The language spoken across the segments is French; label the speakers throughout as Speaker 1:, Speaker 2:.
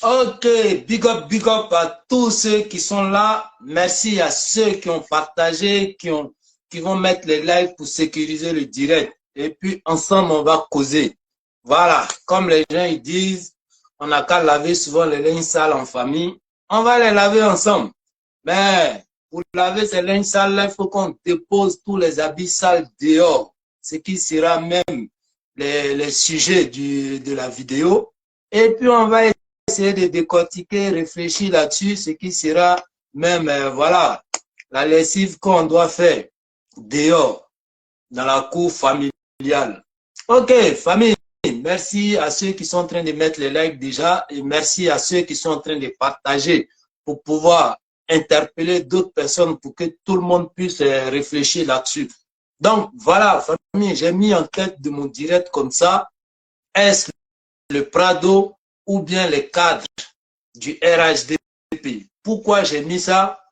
Speaker 1: Ok, big up à tous ceux qui sont là. Merci à ceux qui ont partagé, qui vont mettre les likes pour sécuriser le direct. Et puis, ensemble, on va causer. Voilà, comme les gens ils disent, on n'a qu'à laver souvent les linges sales en famille. On va les laver ensemble. Mais pour laver ces linges sales, il faut qu'on dépose tous les habits sales dehors. Ce qui sera même les sujets de la vidéo. Et puis, on va essayer de décortiquer, réfléchir là-dessus, ce qui sera même, voilà, la lessive qu'on doit faire dehors, dans la cour familiale. Ok, famille, merci à ceux qui sont en train de mettre les likes déjà et merci à ceux qui sont en train de partager pour pouvoir interpeller d'autres personnes pour que tout le monde puisse réfléchir là-dessus. Donc, voilà, famille, j'ai mis en tête de mon direct comme ça, est-ce le Prado ou bien les cadres du RHDP. Pourquoi j'ai mis ça?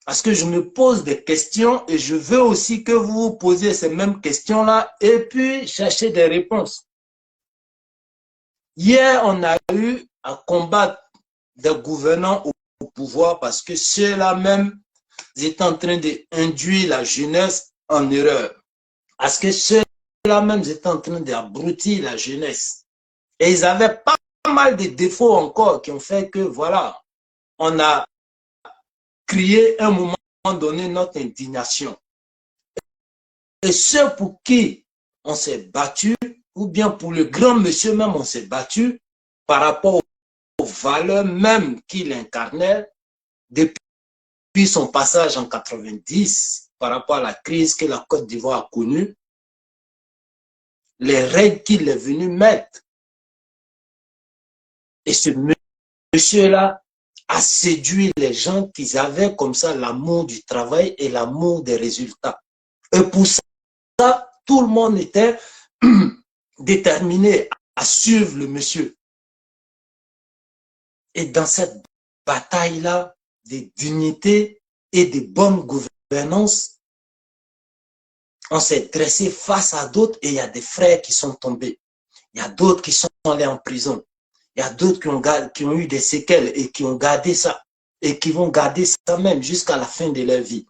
Speaker 1: Parce que je me pose des questions et je veux aussi que vous vous posiez ces mêmes questions-là et puis chercher des réponses. Hier, on a eu à combattre des gouvernants au pouvoir parce que ceux-là même étaient en train d'induire la jeunesse en erreur. Parce que ceux-là même étaient en train d'abrutir la jeunesse. Et ils avaient pas mal de défauts encore qui ont fait que, voilà, on a crié à un moment donné notre indignation. Et ceux pour qui on s'est battu, ou bien pour le grand monsieur même, on s'est battu par rapport aux valeurs même qu'il incarnait depuis son passage en 90, par rapport à la crise que la Côte d'Ivoire a connue, les règles qu'il est venu mettre. Et ce monsieur-là a séduit les gens qui avaient comme ça l'amour du travail et l'amour des résultats. Et pour ça, tout le monde était déterminé à suivre le monsieur. Et dans cette bataille-là de dignité et de bonne gouvernance, on s'est dressé face à d'autres et il y a des frères qui sont tombés. Il y a d'autres qui sont allés en prison. Il y a d'autres qui ont eu des séquelles et qui ont gardé ça et qui vont garder ça même jusqu'à la fin de leur vie.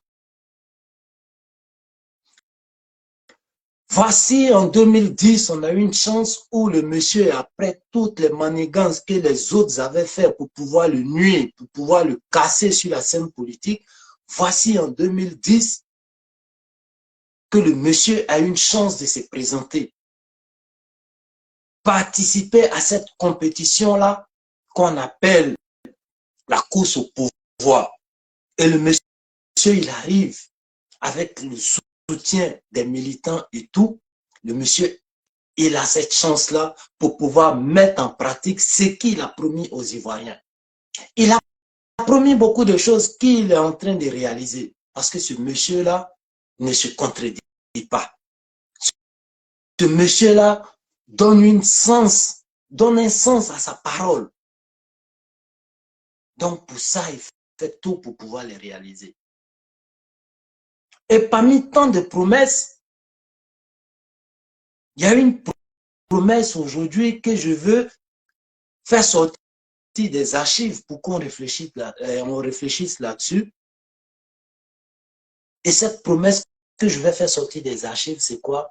Speaker 1: Voici, en 2010, on a eu une chance où le monsieur, après toutes les manigances que les autres avaient fait pour pouvoir le nuire, pour pouvoir le casser sur la scène politique, voici en 2010 que le monsieur a eu une chance de se présenter, participer à cette compétition-là qu'on appelle la course au pouvoir. Et le monsieur, il arrive avec le soutien des militants et tout. Le monsieur, il a cette chance-là pour pouvoir mettre en pratique ce qu'il a promis aux Ivoiriens. Il a promis beaucoup de choses qu'il est en train de réaliser. Parce que ce monsieur-là ne se contredit pas. Ce monsieur-là donne un sens à sa parole. Donc pour ça, il fait tout pour pouvoir les réaliser. Et parmi tant de promesses, il y a une promesse aujourd'hui que je veux faire sortir des archives pour qu'on réfléchisse là-dessus. Et cette promesse que je vais faire sortir des archives, c'est quoi?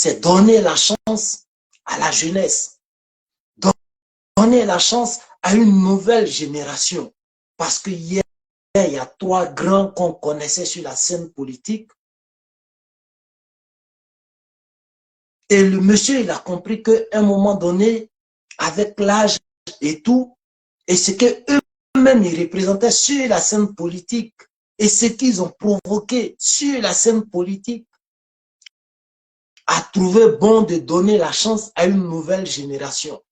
Speaker 1: C'est donner la chance à la jeunesse. Donner la chance à une nouvelle génération. Parce que hier, il y a trois grands qu'on connaissait sur la scène politique. Et le monsieur, il a compris qu'à un moment donné, avec l'âge et tout, et ce qu'eux-mêmes ils représentaient sur la scène politique, et ce qu'ils ont provoqué sur la scène politique, a trouvé bon de donner la chance à une nouvelle génération,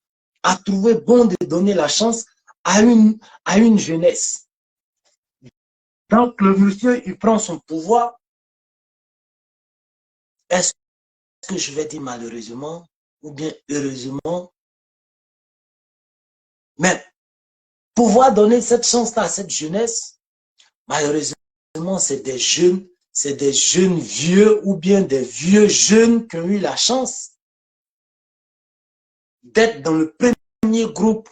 Speaker 1: a trouvé bon de donner la chance à une jeunesse. Donc le monsieur, il prend son pouvoir. Est-ce que je vais dire malheureusement ou bien heureusement? Mais pouvoir donner cette chance-là à cette jeunesse, malheureusement, c'est des jeunes vieux ou bien des vieux jeunes qui ont eu la chance d'être dans le premier dernier groupe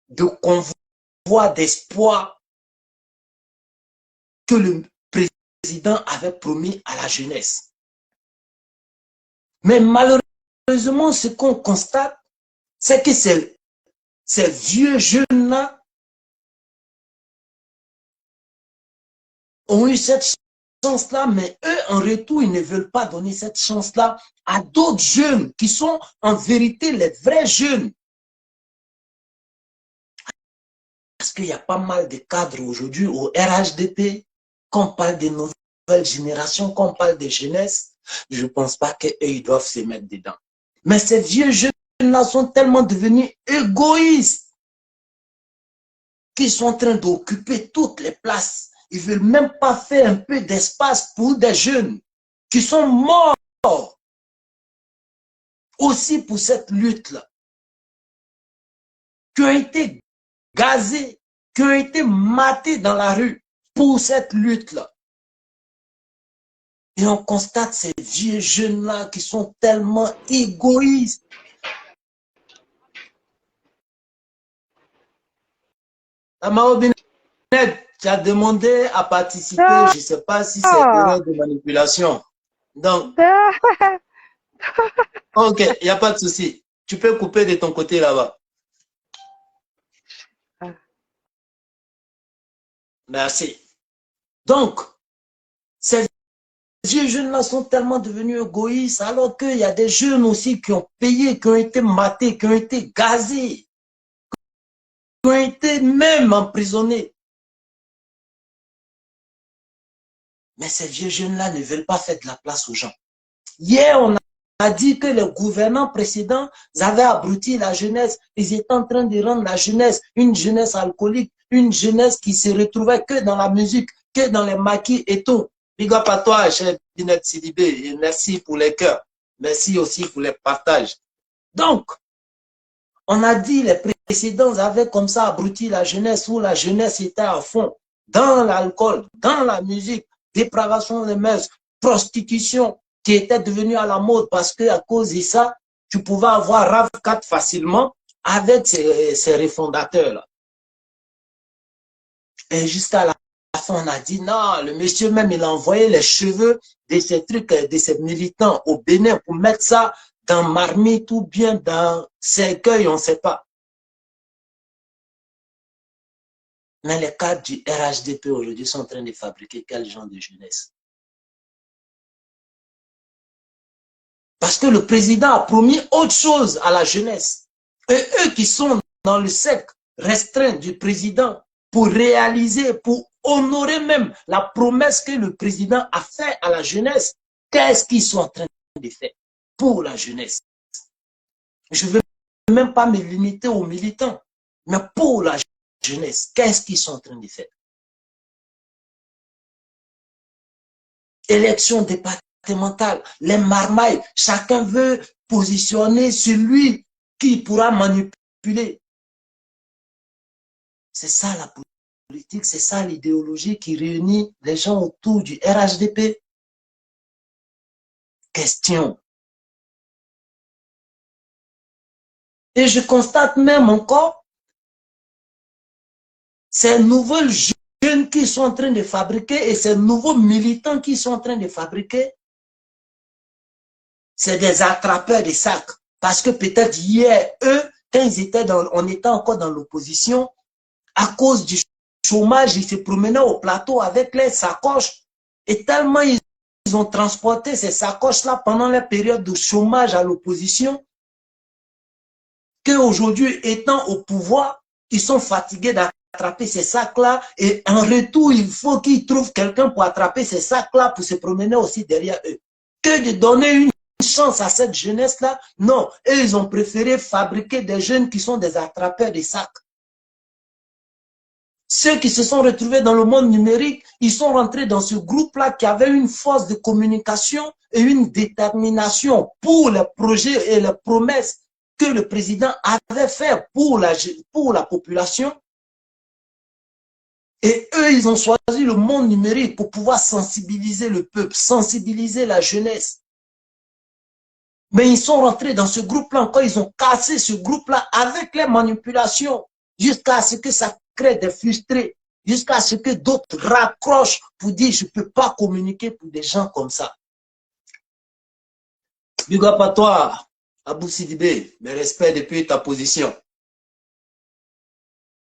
Speaker 1: de convoi d'espoir que le président avait promis à la jeunesse. Mais malheureusement, ce qu'on constate, c'est que ces vieux jeunes-là ont eu cette chance-là, mais eux, en retour, ils ne veulent pas donner cette chance-là à d'autres jeunes qui sont en vérité les vrais jeunes. Parce qu'il y a pas mal de cadres aujourd'hui au RHDP, quand on parle des nouvelles générations, quand on parle des jeunesses, je ne pense pas qu'eux, ils doivent se mettre dedans. Mais ces vieux jeunes-là sont tellement devenus égoïstes qu'ils sont en train d'occuper toutes les places. Ils ne veulent même pas faire un peu d'espace pour des jeunes qui sont morts aussi pour cette lutte-là, qui ont été gazés, qui ont été matés dans la rue pour cette lutte-là. Et on constate ces vieux jeunes-là qui sont tellement égoïstes. Amao Binet, tu as demandé à participer, je ne sais pas si c'est erreur de manipulation. Donc, ok, il n'y a pas de souci. Tu peux couper de ton côté là-bas. Merci. Donc, ces vieux jeunes-là sont tellement devenus égoïstes, alors qu'il y a des jeunes aussi qui ont payé, qui ont été matés, qui ont été gazés, qui ont été même emprisonnés. Mais ces vieux jeunes-là ne veulent pas faire de la place aux gens. Hier, on a dit que les gouvernants précédents avaient abruti la jeunesse. Ils étaient en train de rendre la jeunesse une jeunesse alcoolique, une jeunesse qui se retrouvait que dans la musique, que dans les maquis et tout. Big up à toi, cher Binet Sidibé, et merci pour les cœurs. Merci aussi pour les partages. Donc, on a dit les précédents avaient comme ça abruti la jeunesse, où la jeunesse était à fond dans l'alcool, dans la musique, dépravation des mœurs, prostitution qui était devenue à la mode parce que à cause de ça, tu pouvais avoir RAV4 facilement avec ces refondateurs-là. Et jusqu'à la fin, on a dit non, le monsieur même, il a envoyé les cheveux de ces trucs, de ces militants au Bénin pour mettre ça dans marmite ou bien dans cercueil, on ne sait pas. Mais les cadres du RHDP aujourd'hui sont en train de fabriquer quel genre de jeunesse? Parce que le président a promis autre chose à la jeunesse. Et eux qui sont dans le cercle restreint du président pour réaliser, pour honorer même la promesse que le président a faite à la jeunesse, qu'est-ce qu'ils sont en train de faire pour la jeunesse? Je ne veux même pas me limiter aux militants, mais pour la jeunesse, qu'est-ce qu'ils sont en train de faire? Élection départementale, les marmailles, chacun veut positionner celui qui pourra manipuler. C'est ça la politique, c'est ça l'idéologie qui réunit les gens autour du RHDP. Question. Et je constate même encore ces nouvelles jeunes qui sont en train de fabriquer et ces nouveaux militants qui sont en train de fabriquer, c'est des attrapeurs de sacs. Parce que peut-être hier, eux, quand ils étaient on était encore dans l'opposition, à cause du chômage, ils se promenaient au plateau avec les sacoches. Et tellement ils ont transporté ces sacoches-là pendant la période de chômage à l'opposition, qu'aujourd'hui, étant au pouvoir, ils sont fatigués d'attraper ces sacs-là. Et en retour, il faut qu'ils trouvent quelqu'un pour attraper ces sacs-là, pour se promener aussi derrière eux. Que de donner une chance à cette jeunesse-là, non. Et ils ont préféré fabriquer des jeunes qui sont des attrapeurs de sacs. Ceux qui se sont retrouvés dans le monde numérique, ils sont rentrés dans ce groupe-là qui avait une force de communication et une détermination pour les projets et les promesses que le président avait fait pour la population. Et eux, ils ont choisi le monde numérique pour pouvoir sensibiliser le peuple, sensibiliser la jeunesse. Mais ils sont rentrés dans ce groupe-là encore, ils ont cassé ce groupe-là avec les manipulations, jusqu'à ce que ça crée des frustrés, jusqu'à ce que d'autres raccrochent pour dire je ne peux pas communiquer pour des gens comme ça. Big up à toi, Abou Sidibé, mes respects depuis ta position.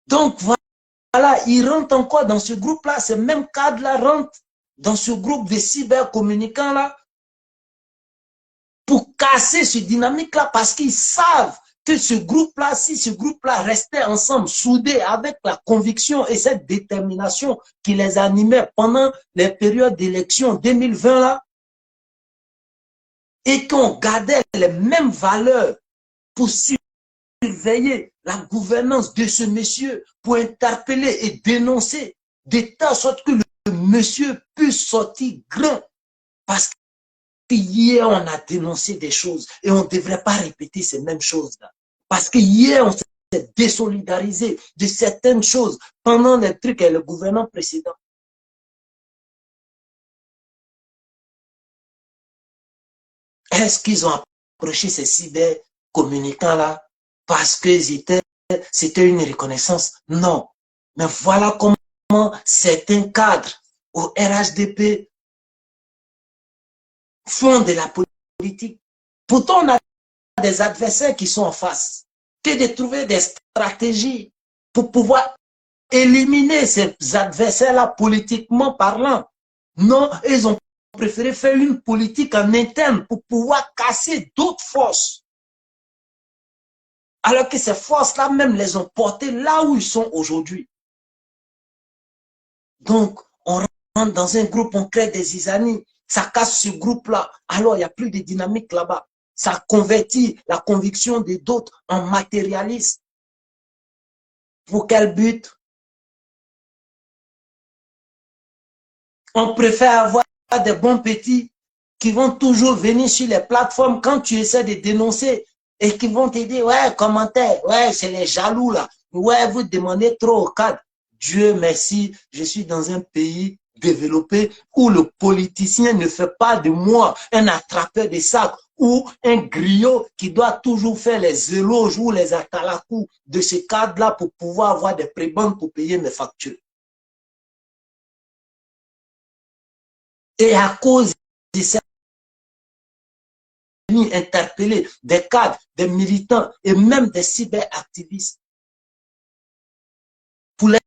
Speaker 1: Donc voilà, ils rentrent encore dans ce groupe-là, ces mêmes cadres-là rentrent dans ce groupe de cybercommunicants-là pour casser ce dynamique-là parce qu'ils savent que ce groupe-là, si ce groupe-là restait ensemble, soudé avec la conviction et cette détermination qui les animait pendant les périodes d'élection 2020-là, et qu'on gardait les mêmes valeurs pour surveiller la gouvernance de ce monsieur, pour interpeller et dénoncer, de telle sorte que le monsieur puisse sortir grand. Parce qu'hier, on a dénoncé des choses et on ne devrait pas répéter ces mêmes choses-là. Parce qu'hier, on s'est désolidarisé de certaines choses pendant les trucs et le gouvernement précédent. Est-ce qu'ils ont approché ces cybercommunicants-là parce que c'était une reconnaissance? Non. Mais voilà comment certains cadres au RHDP font de la politique. Pourtant, on a des adversaires qui sont en face. Que de trouver des stratégies pour pouvoir éliminer ces adversaires-là politiquement parlant. Non, ils ont préféré faire une politique en interne pour pouvoir casser d'autres forces. Alors que ces forces-là même les ont portées là où ils sont aujourd'hui. Donc, on rentre dans un groupe, on crée des isanies, ça casse ce groupe-là. Alors, il n'y a plus de dynamique là-bas. Ça convertit la conviction de d'autres en matérialisme. Pour quel but? On préfère avoir des bons petits qui vont toujours venir sur les plateformes quand tu essaies de dénoncer et qui vont te dire, ouais, commentaire, ouais, c'est les jaloux là. Ouais, vous demandez trop au cadre. Dieu merci, je suis dans un pays développé où le politicien ne fait pas de moi un attrapeur de sacs ou un griot qui doit toujours faire les éloges ou les atalakou de ce cadre-là pour pouvoir avoir des prébendes pour payer mes factures. Et à cause de cette interpeller des cadres, des militants et même des cyberactivistes pour leur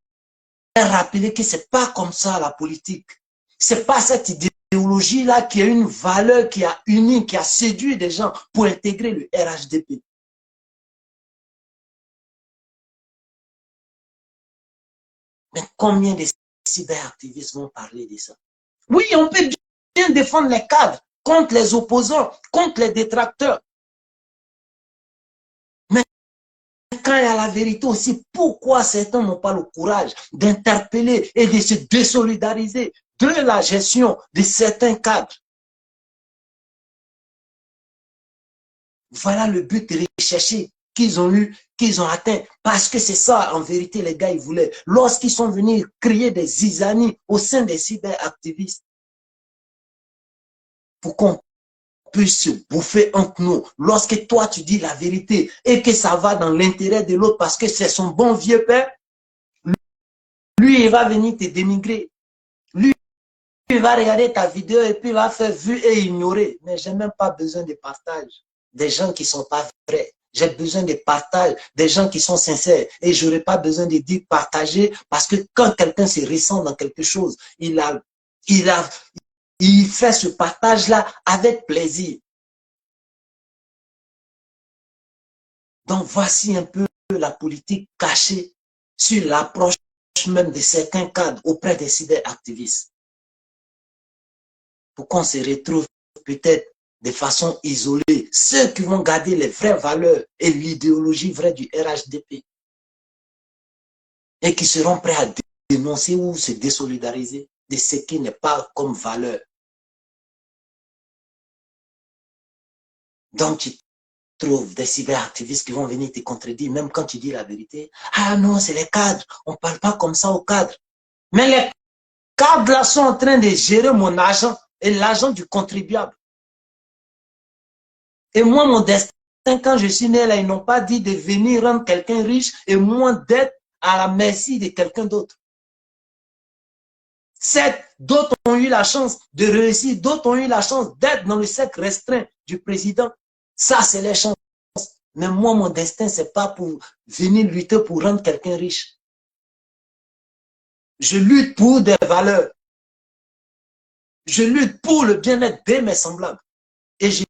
Speaker 1: rappeler que c'est pas comme ça la politique. C'est pas cette idéologie-là qui a une valeur, qui a uni, qui a séduit des gens pour intégrer le RHDP. Mais combien de cyberactivistes vont parler de ça? Oui, on peut bien défendre les cadres contre les opposants, contre les détracteurs. Mais quand il y a la vérité aussi, pourquoi certains n'ont pas le courage d'interpeller et de se désolidariser de la gestion de certains cadres? Voilà le but recherché qu'ils ont eu, qu'ils ont atteint. Parce que c'est ça, en vérité, les gars, ils voulaient. Lorsqu'ils sont venus créer des zizanies au sein des cyberactivistes, pour qu'on puisse se bouffer entre nous. Lorsque toi, tu dis la vérité et que ça va dans l'intérêt de l'autre parce que c'est son bon vieux père, lui, il va venir te dénigrer. Lui, il va regarder ta vidéo et puis il va faire vu et ignorer. Mais j'ai même pas besoin de partage des gens qui sont pas vrais. J'ai besoin de partage des gens qui sont sincères. Et je n'aurai pas besoin de dire partager parce que quand quelqu'un se ressent dans quelque chose, il fait ce partage-là avec plaisir. Donc, voici un peu la politique cachée sur l'approche même de certains cadres auprès des cyberactivistes. Pour qu'on se retrouve peut-être de façon isolée, ceux qui vont garder les vraies valeurs et l'idéologie vraie du RHDP et qui seront prêts à dénoncer ou se désolidariser de ce qui n'est pas comme valeur. Donc, tu trouves des cyberactivistes qui vont venir te contredire, même quand tu dis la vérité. Ah non, c'est les cadres, on ne parle pas comme ça aux cadres. Mais les cadres là sont en train de gérer mon argent et l'argent du contribuable. Et moi, mon destin, quand je suis né là, ils n'ont pas dit de venir rendre quelqu'un riche et moi d'être à la merci de quelqu'un d'autre. Certes, d'autres ont eu la chance de réussir, d'autres ont eu la chance d'être dans le cercle restreint du président. Ça, c'est les chances. Mais moi, mon destin, c'est pas pour venir lutter pour rendre quelqu'un riche. Je lutte pour des valeurs. Je lutte pour le bien-être de mes semblables. Et je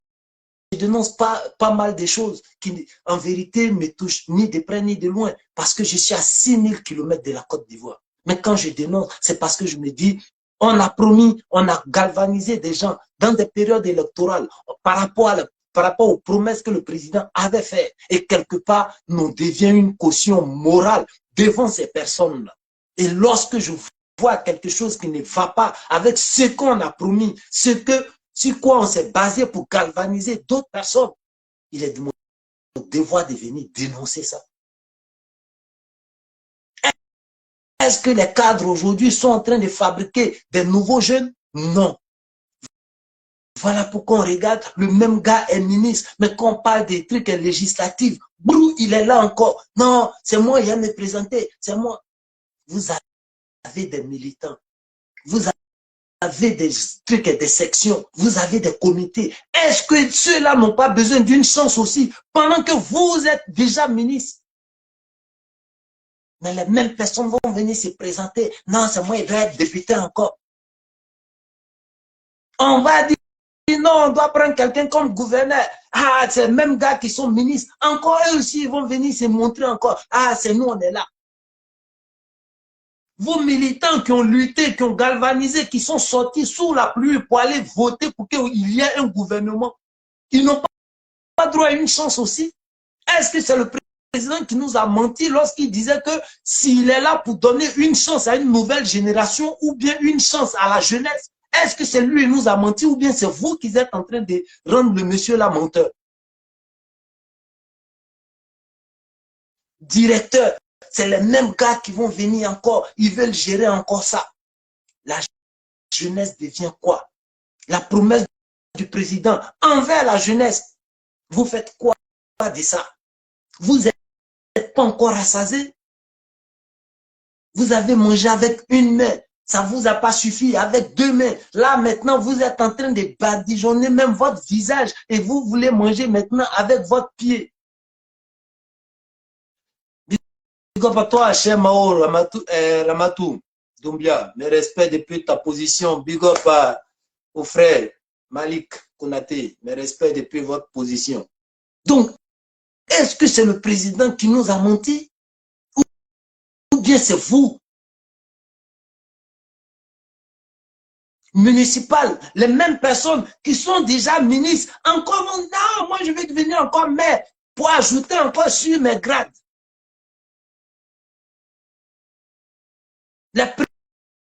Speaker 1: dénonce pas mal de choses qui, en vérité, me touchent ni de près ni de loin, parce que je suis à 6000 km de la Côte d'Ivoire. Mais quand je dénonce, c'est parce que je me dis, on a promis, on a galvanisé des gens dans des périodes électorales par rapport aux promesses que le président avait faites. Et quelque part, nous devient une caution morale devant ces personnes-là. Et lorsque je vois quelque chose qui ne va pas avec ce qu'on a promis, sur quoi on s'est basé pour galvaniser d'autres personnes, il est de mon devoir de venir dénoncer ça. Est-ce que les cadres aujourd'hui sont en train de fabriquer des nouveaux jeunes? Non. Voilà pourquoi on regarde, le même gars est ministre, mais quand on parle des trucs législatifs, brou, il est là encore. Non, c'est moi, il a me présenté, c'est moi. Vous avez des militants, vous avez des trucs et des sections, vous avez des comités. Est-ce que ceux-là n'ont pas besoin d'une chance aussi, pendant que vous êtes déjà ministre? Mais les mêmes personnes vont venir se présenter. Non, c'est moi, il doit être député encore. On va dire, non, on doit prendre quelqu'un comme gouverneur. Ah, c'est les mêmes gars qui sont ministres. Encore eux aussi, ils vont venir se montrer encore. Ah, c'est nous, on est là. Vos militants qui ont lutté, qui ont galvanisé, qui sont sortis sous la pluie pour aller voter pour qu'il y ait un gouvernement, ils n'ont pas droit à une chance aussi. Est-ce que c'est le président qui nous a menti lorsqu'il disait que s'il est là pour donner une chance à une nouvelle génération ou bien une chance à la jeunesse, est-ce que c'est lui qui nous a menti ou bien c'est vous qui êtes en train de rendre le monsieur là menteur? Directeur, c'est les mêmes gars qui vont venir encore, ils veulent gérer encore ça. La jeunesse devient quoi? La promesse du président envers la jeunesse. Vous faites quoi de ça? Vous n'êtes pas encore rassasié? Vous avez mangé avec une main. Ça ne vous a pas suffi avec deux mains. Là, maintenant, vous êtes en train de badigeonner même votre visage et vous voulez manger maintenant avec votre pied. Big up à toi, cher Mao Ramatou Doumbia. Mes respects depuis ta position. Big up au frère Malik Konaté. Mes respects depuis votre position. Donc, est-ce que c'est le président qui nous a menti? Ou bien c'est vous? Municipal, les mêmes personnes qui sont déjà ministres, encore non, moi je vais devenir encore maire pour ajouter encore sur mes grades. Les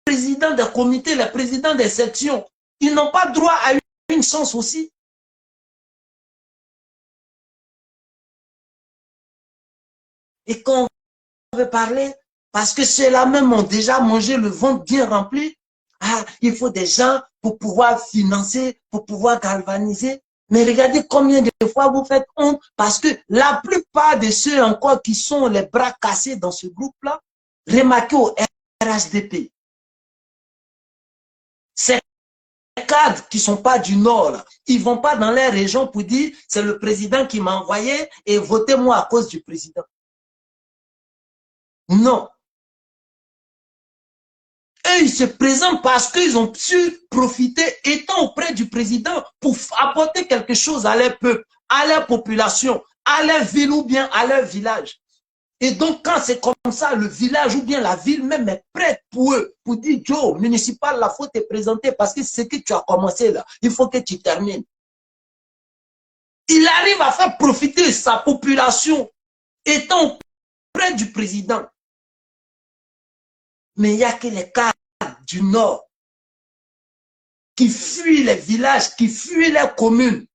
Speaker 1: présidents des comités, les présidents des sections, ils n'ont pas droit à une chance aussi. Et quand on veut parler, parce que ceux-là même ont déjà mangé le ventre bien rempli, ah, il faut des gens pour pouvoir financer, pour pouvoir galvaniser. Mais regardez combien de fois vous faites honte, parce que la plupart de ceux encore qui sont les bras cassés dans ce groupe-là, remarquez au RHDP, ces cadres qui ne sont pas du Nord, là, ils ne vont pas dans les régions pour dire c'est le président qui m'a envoyé et votez-moi à cause du président. Non. Eux, ils se présentent parce qu'ils ont su profiter, étant auprès du président, pour apporter quelque chose à leur peuple, à leur population, à leur ville ou bien à leur village. Et donc, quand c'est comme ça, le village ou bien la ville même est prête pour eux, pour dire, Joe, municipal, la faute est présentée parce que c'est ce que tu as commencé là, il faut que tu termines. Il arrive à faire profiter sa population, étant auprès du président. Mais il n'y a que les cadres du Nord qui fuient les villages, qui fuient les communes.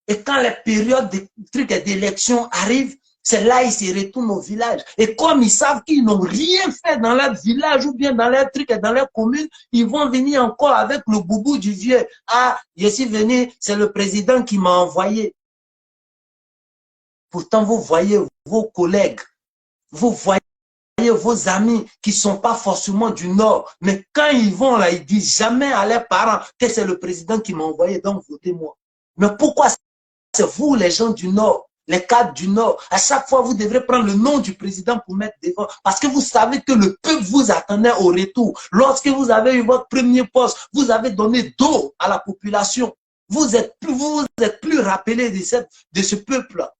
Speaker 1: Et quand les périodes d'élections arrivent, C'est là ils se retournent au village. Et comme ils savent qu'ils n'ont rien fait dans leur village ou bien dans leur truc et dans leur commune, ils vont venir encore avec le boubou du vieux. Ah, je suis venu, c'est le président qui m'a envoyé. Pourtant, vous voyez vos collègues, vous voyez vos amis qui ne sont pas forcément du Nord. Mais quand ils vont là, ils disent jamais à leurs parents que c'est le président qui m'a envoyé, donc votez-moi. Mais pourquoi c'est vous, les gens du Nord, les cadres du Nord? À chaque fois, vous devrez prendre le nom du président pour mettre devant. Parce que vous savez que le peuple vous attendait au retour. Lorsque vous avez eu votre premier poste, vous avez donné dos à la population. Vous êtes plus rappelé de ce peuple-là.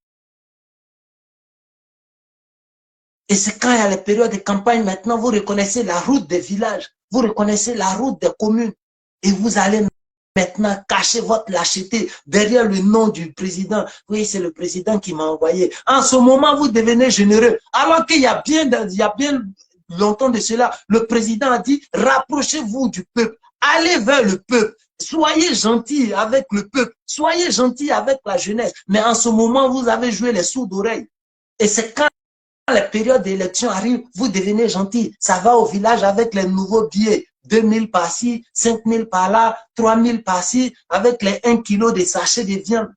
Speaker 1: Et c'est quand il y a les périodes de campagne, maintenant, vous reconnaissez la route des villages, vous reconnaissez la route des communes. Et vous allez maintenant cacher votre lâcheté derrière le nom du président. Oui, c'est le président qui m'a envoyé. En ce moment, vous devenez généreux. Alors qu'il y a bien longtemps de cela, le président a dit, rapprochez-vous du peuple. Allez vers le peuple. Soyez gentils avec le peuple. Soyez gentils avec la jeunesse. Mais en ce moment, vous avez joué les sourds d'oreille. Et c'est quand les périodes d'élection arrivent, vous devenez gentil. Ça va au village avec les nouveaux billets. 2000 par-ci, 5000 par-là, 3000 par-ci, avec les 1 kilo de sachets de viande.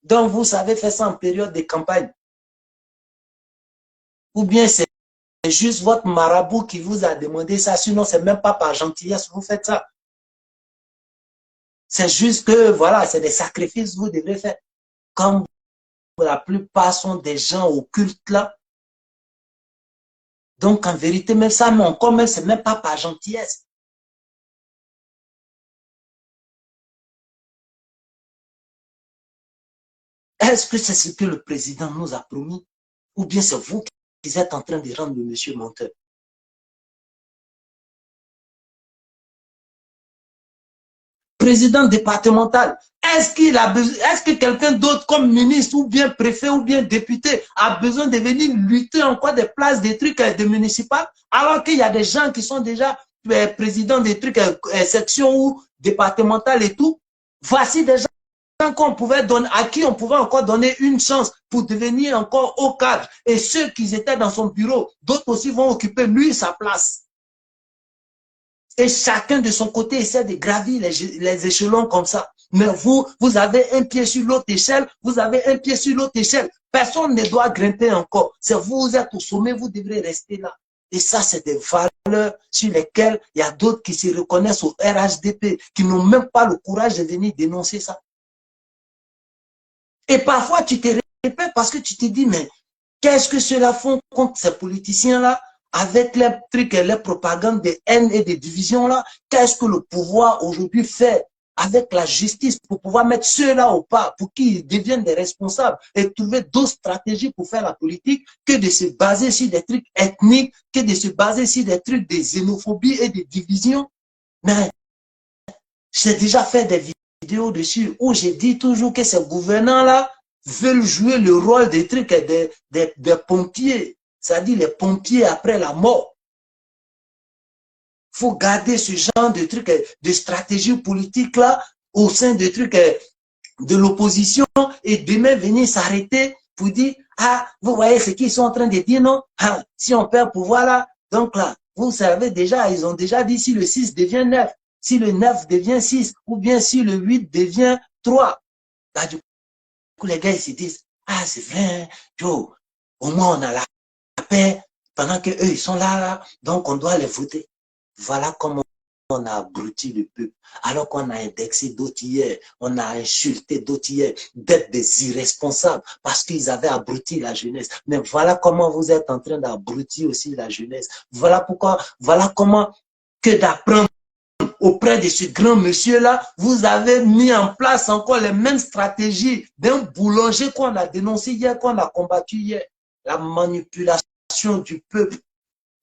Speaker 1: Donc, vous savez faire ça en période de campagne. Ou bien c'est juste votre marabout qui vous a demandé ça. Sinon, c'est même pas par gentillesse que vous faites ça. C'est juste que, voilà, c'est des sacrifices que vous devez faire. Comme la plupart sont des gens occultes là. Donc, en vérité, même ça, non, quand même, c'est même pas par gentillesse. Est-ce que c'est ce que le président nous a promis? Ou bien c'est vous qui êtes en train de rendre le monsieur menteur? Président départemental, est-ce que quelqu'un d'autre comme ministre ou bien préfet ou bien député a besoin de venir lutter encore des places, des trucs de municipales, alors qu'il y a des gens qui sont déjà présidents des trucs, sections ou départementales et tout? Voici des gens qu'on pouvait donner, à qui on pouvait encore donner une chance pour devenir encore au cadre. Et ceux qui étaient dans son bureau, d'autres aussi vont occuper lui sa place. Et chacun de son côté essaie de gravir les échelons comme ça. Mais vous avez un pied sur l'autre échelle, vous avez un pied sur l'autre échelle. Personne ne doit grimper encore. C'est vous êtes au sommet, vous devrez rester là. Et ça, c'est des valeurs sur lesquelles il y a d'autres qui se reconnaissent au RHDP, qui n'ont même pas le courage de venir dénoncer ça. Et parfois, tu te répètes parce que tu te dis, mais qu'est-ce que cela font contre ces politiciens-là, avec les trucs et les propagandes de haine et de division là? Qu'est-ce que le pouvoir aujourd'hui fait avec la justice pour pouvoir mettre ceux-là au pas, pour qu'ils deviennent des responsables et trouver d'autres stratégies pour faire la politique que de se baser sur des trucs ethniques, que de se baser sur des trucs de xénophobie et de division? Mais j'ai déjà fait des vidéos dessus où j'ai dit toujours que ces gouvernants-là veulent jouer le rôle des trucs des pompiers, c'est-à-dire les pompiers après la mort. Il faut garder ce genre de trucs, de stratégie politique là au sein des trucs de l'opposition et demain venir s'arrêter pour dire, ah, vous voyez ce qu'ils sont en train de dire, non? Ah, si on perd pouvoir là, donc là, vous savez déjà, ils ont déjà dit si le 6 devient 9, si le 9 devient 6, ou bien si le 8 devient 3. Là, du coup, les gars, ils se disent, ah, c'est vrai, Joe, au moins on a la paix, pendant qu'eux, ils sont là, donc on doit les voter. Voilà comment on a abruti le peuple, alors qu'on a indexé d'autres hier, on a insulté d'autres hier, d'être des irresponsables, parce qu'ils avaient abruti la jeunesse. Mais voilà comment vous êtes en train d'abrutir aussi la jeunesse. Voilà pourquoi, voilà comment que d'apprendre auprès de ce grand monsieur-là, vous avez mis en place encore les mêmes stratégies d'un boulanger qu'on a dénoncé hier, qu'on a combattu hier. La manipulation du peuple,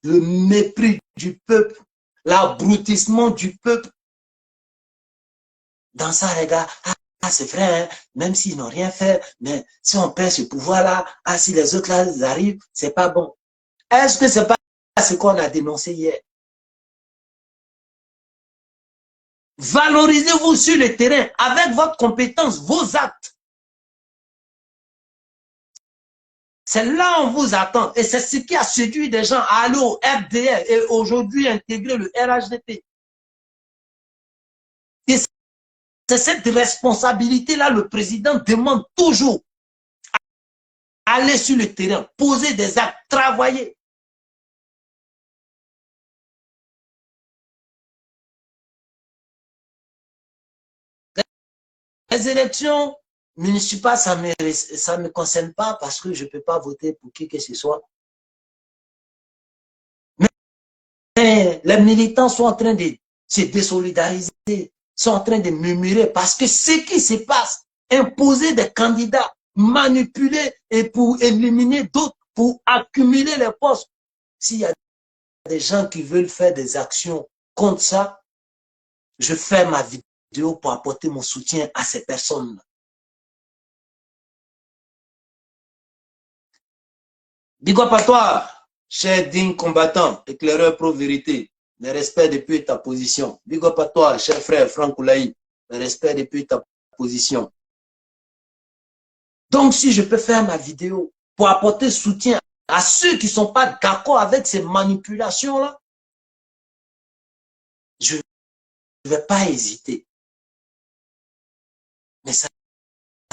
Speaker 1: le mépris du peuple, l'abrutissement du peuple. Dans ça, les gars, ah, c'est vrai, hein, même s'ils n'ont rien fait, mais si on perd ce pouvoir-là, ah, si les autres là ils arrivent, c'est pas bon. Est-ce que c'est pas ce qu'on a dénoncé hier? Valorisez-vous sur le terrain avec votre compétence, vos actes. C'est là où on vous attend. Et c'est ce qui a séduit des gens à aller au RDR et aujourd'hui intégrer le RHDP. Et c'est cette responsabilité-là, le président demande toujours. Aller sur le terrain, poser des actes, travailler. Les élections municipales, ça me concerne pas parce que je peux pas voter pour qui que ce soit. Mais les militants sont en train de se désolidariser, sont en train de murmurer parce que ce qui se passe, imposer des candidats, manipuler et pour éliminer d'autres, pour accumuler les postes. S'il y a des gens qui veulent faire des actions contre ça, je fais ma vidéo pour apporter mon soutien à ces personnes. Big up à toi, cher digne combattant, éclaireur pro-vérité, le respect depuis ta position. Big up à toi, cher frère Franck Oulaï, le respect depuis ta position. Donc, si je peux faire ma vidéo pour apporter soutien à ceux qui ne sont pas d'accord avec ces manipulations-là, je ne vais pas hésiter. Mais ça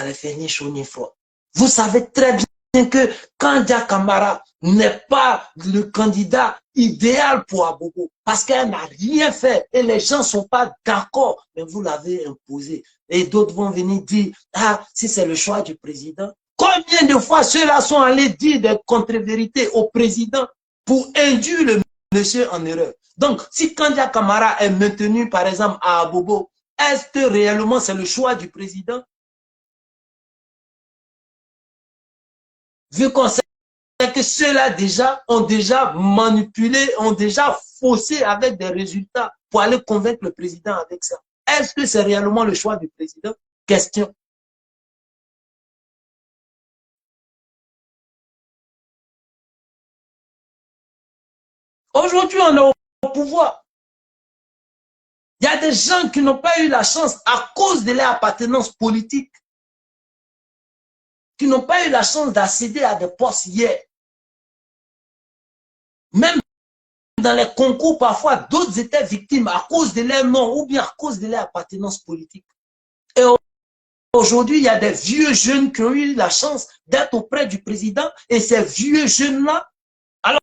Speaker 1: ne fait ni chaud ni froid. Vous savez très bien que Kandia Camara n'est pas le candidat idéal pour Abobo parce qu'elle n'a rien fait et les gens ne sont pas d'accord, mais vous l'avez imposé. Et d'autres vont venir dire, ah, si c'est le choix du président. Combien de fois ceux-là sont allés dire des contre-vérités au président pour induire le monsieur en erreur? Donc, si Kandia Camara est maintenu, par exemple, à Abobo, est-ce que réellement c'est le choix du président? Vu qu'on sait que ceux-là déjà ont déjà manipulé, ont déjà faussé avec des résultats pour aller convaincre le président avec ça. Est-ce que c'est réellement le choix du président? Question. Aujourd'hui, on est au pouvoir. Il y a des gens qui n'ont pas eu la chance à cause de leur appartenance politique, qui n'ont pas eu la chance d'accéder à des postes hier. Même dans les concours, parfois, d'autres étaient victimes à cause de leur nom ou bien à cause de leur appartenance politique. Et aujourd'hui, il y a des vieux jeunes qui ont eu la chance d'être auprès du président et ces vieux jeunes-là, alors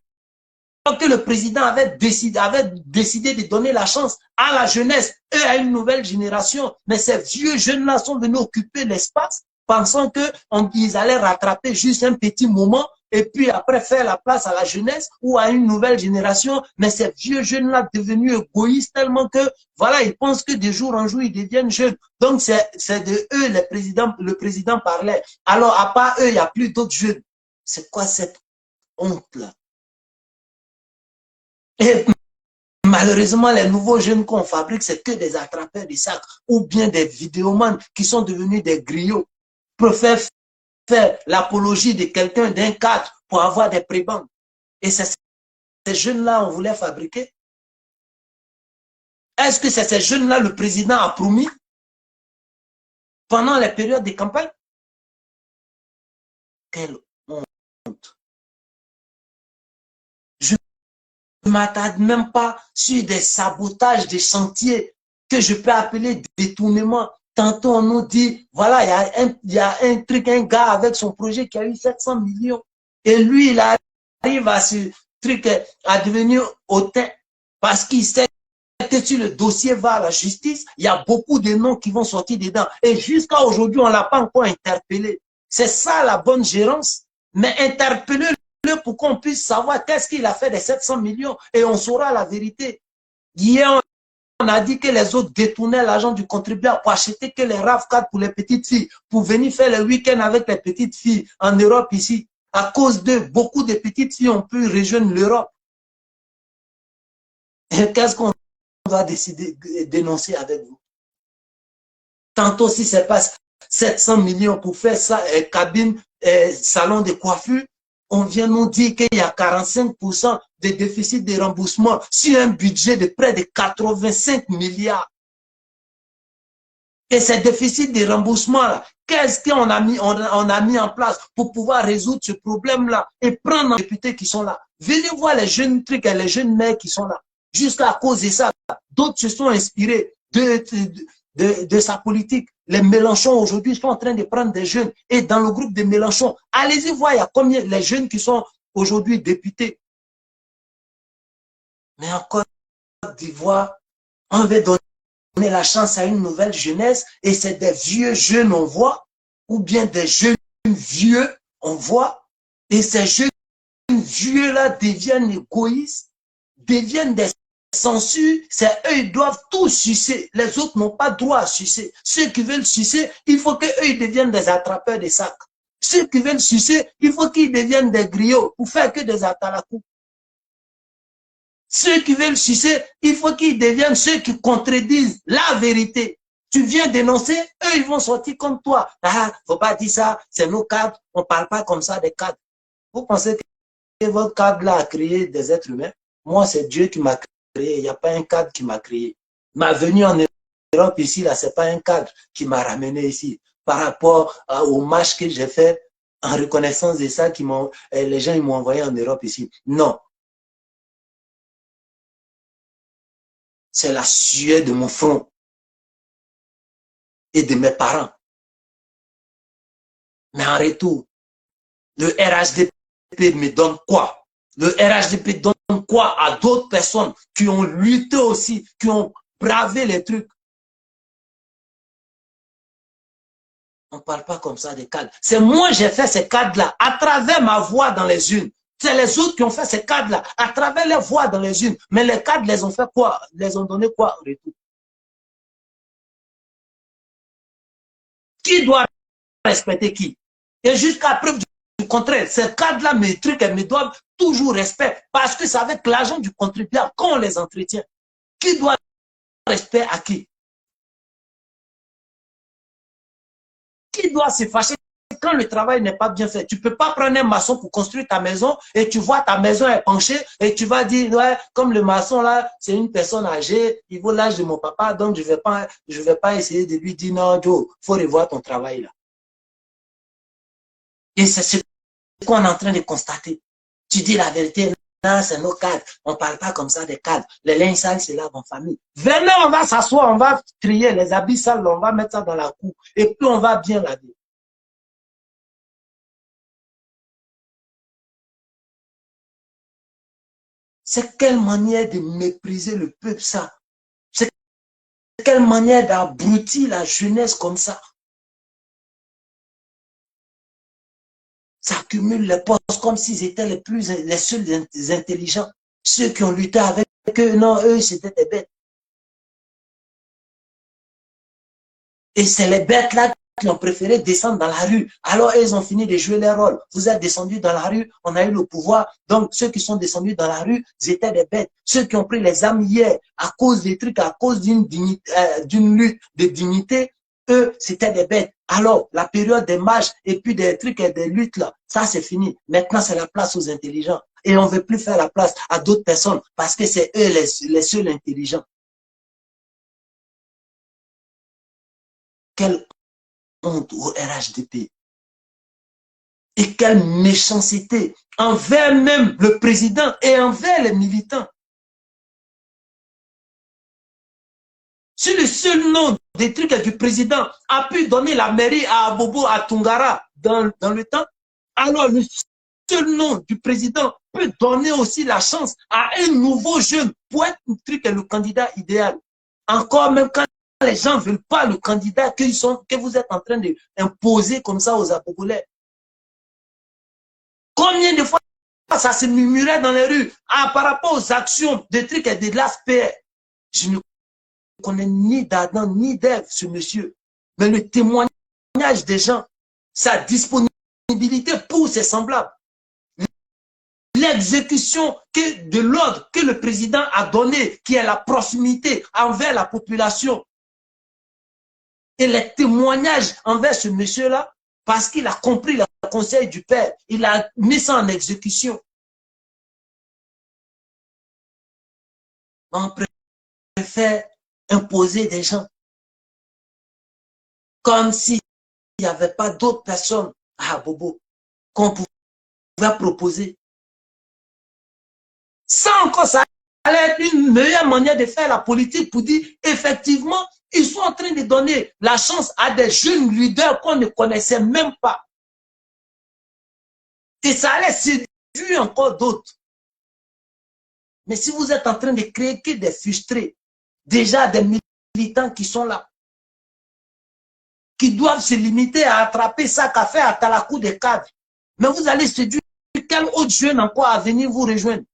Speaker 1: que le président avait décidé de donner la chance à la jeunesse et à une nouvelle génération, mais ces vieux jeunes-là sont venus occuper l'espace pensant qu'ils allaient rattraper juste un petit moment et puis après faire la place à la jeunesse ou à une nouvelle génération. Mais ces vieux jeunes-là devenus égoïstes tellement que, voilà, ils pensent que de jour en jour, ils deviennent jeunes. Donc, c'est de eux, le président parlait. Alors, à part eux, il n'y a plus d'autres jeunes. C'est quoi cette honte-là? Et malheureusement, les nouveaux jeunes qu'on fabrique, c'est que des attrapeurs de sacs ou bien des vidéomans qui sont devenus des griots pour faire l'apologie de quelqu'un, d'un cadre, pour avoir des prébendes. Et c'est ces jeunes-là on voulait fabriquer. Est-ce que c'est ces jeunes-là le président a promis pendant les périodes de campagne? Quelle honte. Je ne m'attarde même pas sur des sabotages de chantiers que je peux appeler détournement. Tantôt, on nous dit, voilà, il y a un truc, un gars avec son projet qui a eu 700 millions. Et lui, il arrive à ce truc, à devenir hautain parce qu'il sait que si le dossier va à la justice, il y a beaucoup de noms qui vont sortir dedans. Et jusqu'à aujourd'hui, on ne l'a pas encore interpellé. C'est ça la bonne gérance. Mais interpellez-le pour qu'on puisse savoir qu'est-ce qu'il a fait des 700 millions et on saura la vérité. Hier, on a dit que les autres détournaient l'argent du contribuable pour acheter que les RAV4 pour les petites filles, pour venir faire le week-end avec les petites filles en Europe ici. À cause de beaucoup de petites filles ont pu rejoindre l'Europe. Qu'est-ce qu'on doit décider, dénoncer avec vous? Tantôt, si c'est pas 700 millions pour faire ça, cabine, salon de coiffure, on vient nous dire qu'il y a 45% de déficit de remboursement sur un budget de près de 85 milliards. Et ces déficits de remboursement-là, qu'est-ce qu'on a mis en place pour pouvoir résoudre ce problème-là et prendre les députés qui sont là. Venez voir les jeunes trucs et les jeunes maires qui sont là. Jusqu'à cause de ça, d'autres se sont inspirés de sa politique. Les Mélenchon aujourd'hui sont en train de prendre des jeunes. Et dans le groupe de Mélenchon, allez-y voir, il y a combien les jeunes qui sont aujourd'hui députés. Mais en Côte d'Ivoire, on veut donner la chance à une nouvelle jeunesse et c'est des vieux jeunes on voit, ou bien des jeunes vieux on voit, et ces jeunes vieux-là deviennent égoïstes, deviennent des censures, c'est eux, ils doivent tout sucer, les autres n'ont pas droit à sucer. Ceux qui veulent sucer, il faut qu'eux, ils deviennent des attrapeurs de sacs. Ceux qui veulent sucer, il faut qu'ils deviennent des griots pour faire que des atalakou. Ceux qui veulent sucer, il faut qu'ils deviennent ceux qui contredisent la vérité. Tu viens dénoncer, eux, ils vont sortir comme toi. Ah, faut pas dire ça, c'est nos cadres, on parle pas comme ça des cadres. Vous pensez que votre cadre-là a créé des êtres humains? Moi, c'est Dieu qui m'a créé, il n'y a pas un cadre qui m'a créé. Ma venue en Europe ici, là, c'est pas un cadre qui m'a ramené ici. Par rapport au match que j'ai fait, en reconnaissance de ça, les gens ils m'ont envoyé en Europe ici. Non. C'est la sueur de mon front et de mes parents. Mais en retour, le RHDP me donne quoi? Le RHDP donne quoi à d'autres personnes qui ont lutté aussi, qui ont bravé les trucs? On ne parle pas comme ça des cadres. C'est moi qui j'ai fait ces cadres-là à travers ma voix dans les unes. C'est les autres qui ont fait ces cadres-là à travers les voix dans les unes. Mais les cadres les ont fait quoi? Les ont donné quoi en retour? Qui doit respecter qui? Et jusqu'à preuve du contraire, ces cadres-là, mes trucs, elles me doivent toujours respect parce que c'est avec l'argent du contribuable qu'on les entretient. Qui doit respect à qui? Qui doit se fâcher quand le travail n'est pas bien fait? Tu ne peux pas prendre un maçon pour construire ta maison et tu vois ta maison est penchée et tu vas dire, ouais, comme le maçon là, c'est une personne âgée, il vaut l'âge de mon papa, donc je ne vais pas essayer de lui dire, non, Joe, il faut revoir ton travail là. Et c'est ce qu'on est en train de constater. Tu dis la vérité, non, c'est nos cadres. On ne parle pas comme ça des cadres. Les linges sales, c'est là en famille. Venez, on va s'asseoir, on va trier les habits sales, on va mettre ça dans la cour et puis on va bien laver. C'est quelle manière de mépriser le peuple, ça? C'est quelle manière d'abrutir la jeunesse comme ça? Ça accumule les postes comme s'ils étaient les seuls intelligents. Ceux qui ont lutté avec eux, non, eux, c'était des bêtes. Et c'est les bêtes-là qui ont préféré descendre dans la rue. Alors, ils ont fini de jouer leur rôle. Vous êtes descendus dans la rue, on a eu le pouvoir. Donc, ceux qui sont descendus dans la rue, ils étaient des bêtes. Ceux qui ont pris les armes hier à cause des trucs, à cause d'une lutte de dignité, eux, c'était des bêtes. Alors, la période des marches et puis des trucs et des luttes, là, ça, c'est fini. Maintenant, c'est la place aux intelligents. Et on ne veut plus faire la place à d'autres personnes parce que c'est eux les seuls intelligents. Quelle honte au RHDP. Et quelle méchanceté envers même le président et envers les militants. Si le seul nom des trucs du président a pu donner la mairie à Abobo, à Tungara dans le temps, alors le seul nom du président peut donner aussi la chance à un nouveau jeune pour être le candidat idéal. Encore même quand les gens ne veulent pas le candidat que vous êtes en train d'imposer comme ça aux Abogolais. Combien de fois ça se murmurait dans les rues par rapport aux actions des trucs et de l'ASPR? Je ne connais ni d'Adam ni d'Ève, ce monsieur. Mais le témoignage des gens, sa disponibilité pour ses semblables, l'exécution de l'ordre que le président a donné, qui est la proximité envers la population, et les témoignages envers ce monsieur-là, parce qu'il a compris le conseil du Père, il a mis ça en exécution. On préfère imposer des gens. comme s'il n'y avait pas d'autres personnes à Bobo qu'on pouvait proposer. Ça encore, ça allait être une meilleure manière de faire la politique pour dire, effectivement, ils sont en train de donner la chance à des jeunes leaders qu'on ne connaissait même pas. Et ça allait séduire encore d'autres. Mais si vous êtes en train de créer que des frustrés, déjà des militants qui sont là, qui doivent se limiter à attraper ça qu'a fait à Talakou des cadres, mais vous allez séduire quel autre jeune encore à venir vous rejoindre?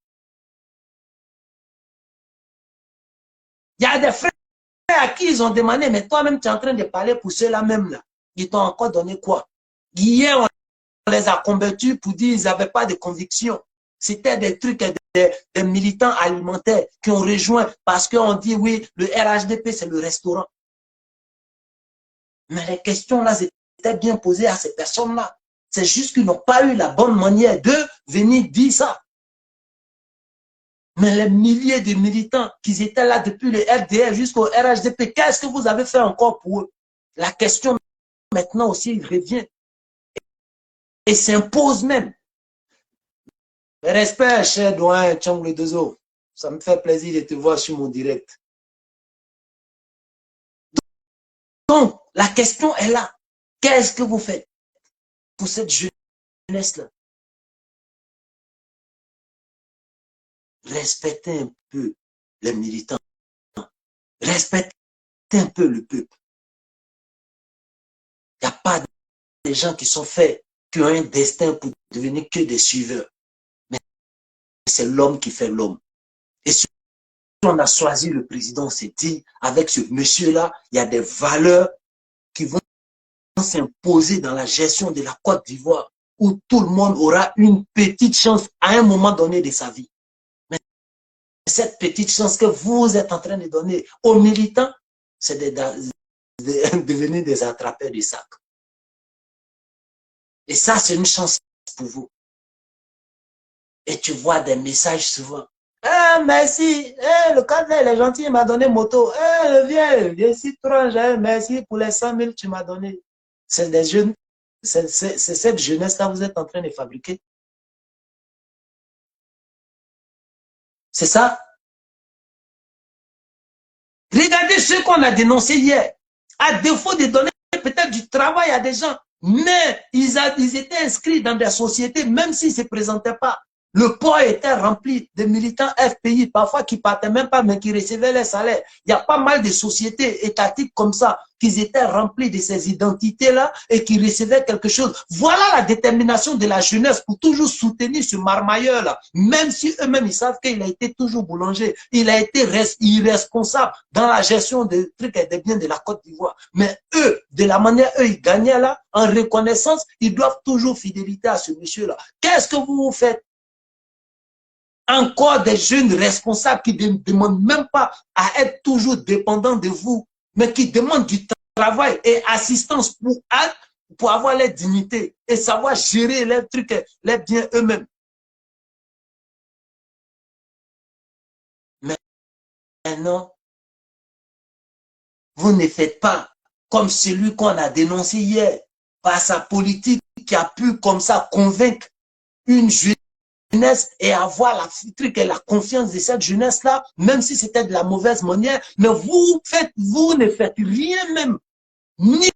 Speaker 1: Il y a des frères à qui ils ont demandé, mais toi-même, tu es en train de parler pour ceux-là même là. Ils t'ont encore donné quoi? Hier, on les a combattus pour dire qu'ils n'avaient pas de conviction. C'était des trucs, des militants alimentaires qui ont rejoint parce qu'on dit, oui, le RHDP, c'est le restaurant. Mais les questions là, étaient bien posées à ces personnes-là. C'est juste qu'ils n'ont pas eu la bonne manière de venir dire ça. Mais les milliers de militants qui étaient là depuis le RDR jusqu'au RHDP, qu'est-ce que vous avez fait encore pour eux? La question maintenant aussi revient et s'impose même. Respect, cher doyen Tchongle Dozo. Ça me fait plaisir de te voir sur mon direct. Donc, la question est là. Qu'est-ce que vous faites pour cette jeunesse-là? Respectez un peu les militants. Respectez un peu le peuple. Il n'y a pas de gens qui sont faits, qui ont un destin pour devenir que des suiveurs. Mais c'est l'homme qui fait l'homme. Et si on a choisi le président, c'est dit, avec ce monsieur-là, il y a des valeurs qui vont s'imposer dans la gestion de la Côte d'Ivoire, où tout le monde aura une petite chance à un moment donné de sa vie. Mais cette petite chance que vous êtes en train de donner aux militants, c'est de devenir des attrapeurs de sacs. Et ça, c'est une chance pour vous. Et tu vois des messages souvent. Ah, merci. Le cadre, il est gentil, il m'a donné moto. Le vieux citron, merci pour les 100 000 que tu m'as donné. C'est des jeunes. C'est cette jeunesse-là que vous êtes en train de fabriquer. C'est ça. Regardez ce qu'on a dénoncé hier. À défaut de donner peut-être du travail à des gens, mais ils étaient inscrits dans des sociétés, même s'ils ne se présentaient pas. Le port était rempli de militants FPI, parfois qui ne partaient même pas, mais qui recevaient les salaires. Il y a pas mal de sociétés étatiques comme ça, qui étaient remplies de ces identités-là et qui recevaient quelque chose. Voilà la détermination de la jeunesse pour toujours soutenir ce marmailleur-là, même si eux-mêmes, ils savent qu'il a été toujours boulanger. Il a été irresponsable dans la gestion des trucs et des biens de la Côte d'Ivoire. Mais eux, de la manière eux, ils gagnaient là, en reconnaissance, ils doivent toujours fidélité à ce monsieur-là. Qu'est-ce que vous faites? Encore des jeunes responsables qui ne demandent même pas à être toujours dépendants de vous, mais qui demandent du travail et assistance pour avoir leur dignité et savoir gérer leurs trucs, les biens eux-mêmes. Mais non, vous ne faites pas comme celui qu'on a dénoncé hier, par sa politique qui a pu comme ça convaincre une jeunesse et avoir la confiance de cette jeunesse-là, même si c'était de la mauvaise manière, mais vous ne faites rien même, ni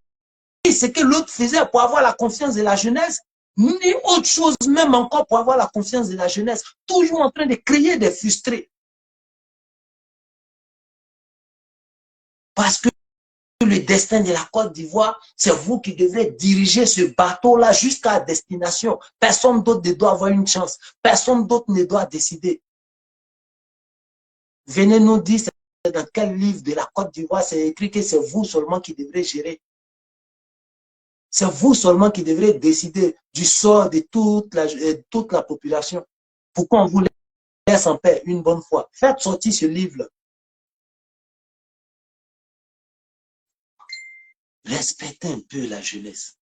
Speaker 1: ce que l'autre faisait pour avoir la confiance de la jeunesse, ni autre chose même encore pour avoir la confiance de la jeunesse, toujours en train de créer des frustrés. Parce que le destin de la Côte d'Ivoire, c'est vous qui devez diriger ce bateau-là jusqu'à destination. Personne d'autre ne doit avoir une chance. Personne d'autre ne doit décider. Venez nous dire dans quel livre de la Côte d'Ivoire c'est écrit que c'est vous seulement qui devrez gérer. C'est vous seulement qui devrez décider du sort de toute la population. Pourquoi on vous laisse en paix une bonne fois? Faites sortir ce livre-là. Respectez un peu la jeunesse.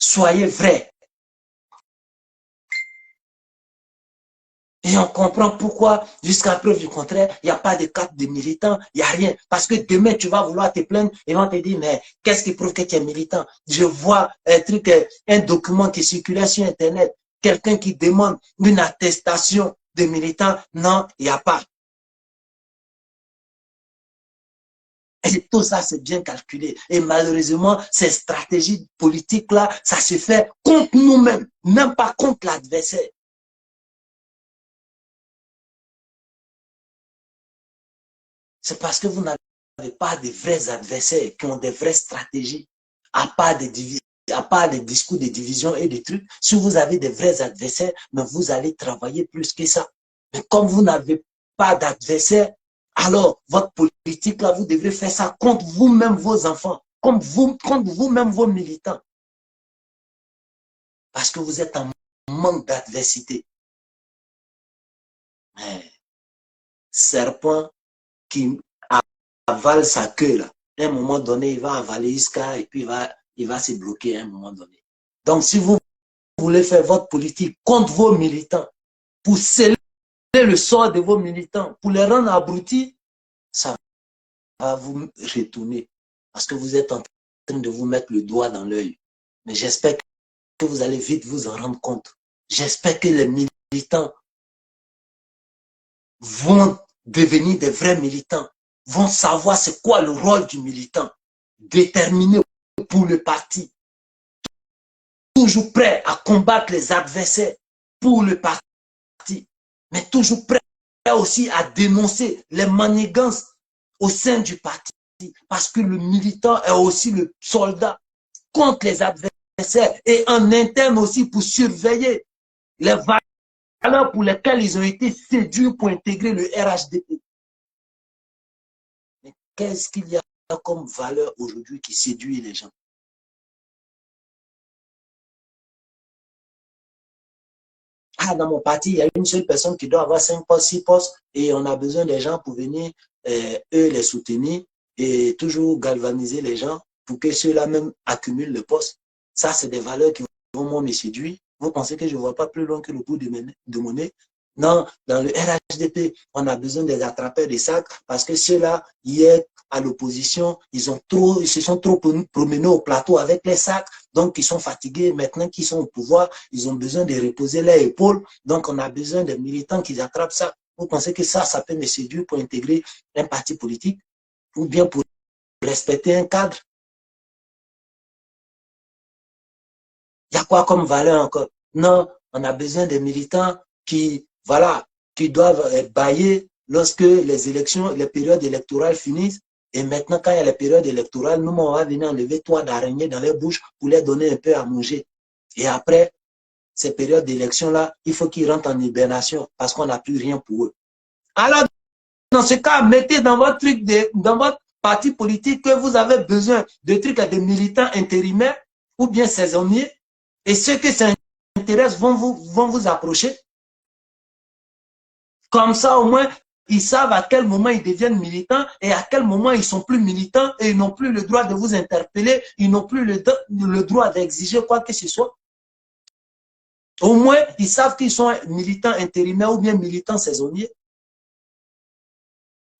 Speaker 1: Soyez vrai. Et on comprend pourquoi, jusqu'à preuve du contraire, il n'y a pas de carte de militant, il n'y a rien. Parce que demain, tu vas vouloir te plaindre et on te dit, mais qu'est-ce qui prouve que tu es militant? Je vois un truc, un document qui circulait sur Internet, quelqu'un qui demande une attestation de militant. Non, il n'y a pas. Et tout ça, c'est bien calculé. Et malheureusement, ces stratégies politiques-là, ça se fait contre nous-mêmes, même pas contre l'adversaire. C'est parce que vous n'avez pas de vrais adversaires qui ont des vraies stratégies, à part des discours de division et des trucs. Si vous avez des vrais adversaires, mais vous allez travailler plus que ça. Mais comme vous n'avez pas d'adversaire, alors votre politique, là, vous devrez faire ça contre vous-même, vos enfants, contre vous-même, vos militants. Parce que vous êtes en manque d'adversité. Serpent qui avale sa queue, là, à un moment donné, il va avaler jusqu'à et puis il va se bloquer à un moment donné. Donc, si vous voulez faire votre politique contre vos militants, pour sceller le sort de vos militants, pour les rendre abrutis, ça va vous retourner. Parce que vous êtes en train de vous mettre le doigt dans l'œil. Mais j'espère que vous allez vite vous en rendre compte. J'espère que les militants vont devenir des vrais militants, vont savoir c'est quoi le rôle du militant, déterminé pour le parti, toujours prêt à combattre les adversaires pour le parti, mais toujours prêt aussi à dénoncer les manigances au sein du parti, parce que le militant est aussi le soldat contre les adversaires et en interne aussi pour surveiller les valeurs pour lesquelles ils ont été séduits pour intégrer le RHDP. Mais qu'est-ce qu'il y a comme valeur aujourd'hui qui séduit les gens? Ah, dans mon parti, il y a une seule personne qui doit avoir 5 postes, 6 postes, et on a besoin des gens pour venir, eux, les soutenir et toujours galvaniser les gens pour que ceux-là même accumulent le poste. Ça, c'est des valeurs qui vont moi me séduire. Vous pensez que je ne vois pas plus loin que le bout de mon nez? Non, dans le RHDP, on a besoin des attrapeurs des sacs parce que ceux-là, hier, à l'opposition, ils se sont trop promenés au plateau avec les sacs, donc ils sont fatigués. Maintenant qu'ils sont au pouvoir, ils ont besoin de reposer leurs épaules. Donc on a besoin des militants qui attrapent ça. Vous pensez que ça peut me séduire pour intégrer un parti politique ou bien pour respecter un cadre? Il y a quoi comme valeur encore? Non, on a besoin des militants qui, voilà, qui doivent bailler lorsque les élections, les périodes électorales finissent. Et maintenant, quand il y a les périodes électorales, nous, on va venir enlever toit d'araignée dans les bouches pour les donner un peu à manger. Et après, ces périodes d'élection-là, il faut qu'ils rentrent en hibernation parce qu'on n'a plus rien pour eux. Alors, dans ce cas, mettez dans votre truc, dans votre parti politique que vous avez besoin de trucs de militants intérimaires ou bien saisonniers. Et ceux qui s'intéressent vont vous approcher. Comme ça, au moins, ils savent à quel moment ils deviennent militants et à quel moment ils sont plus militants et ils n'ont plus le droit de vous interpeller, ils n'ont plus le droit d'exiger quoi que ce soit. Au moins, ils savent qu'ils sont militants intérimaires ou bien militants saisonniers.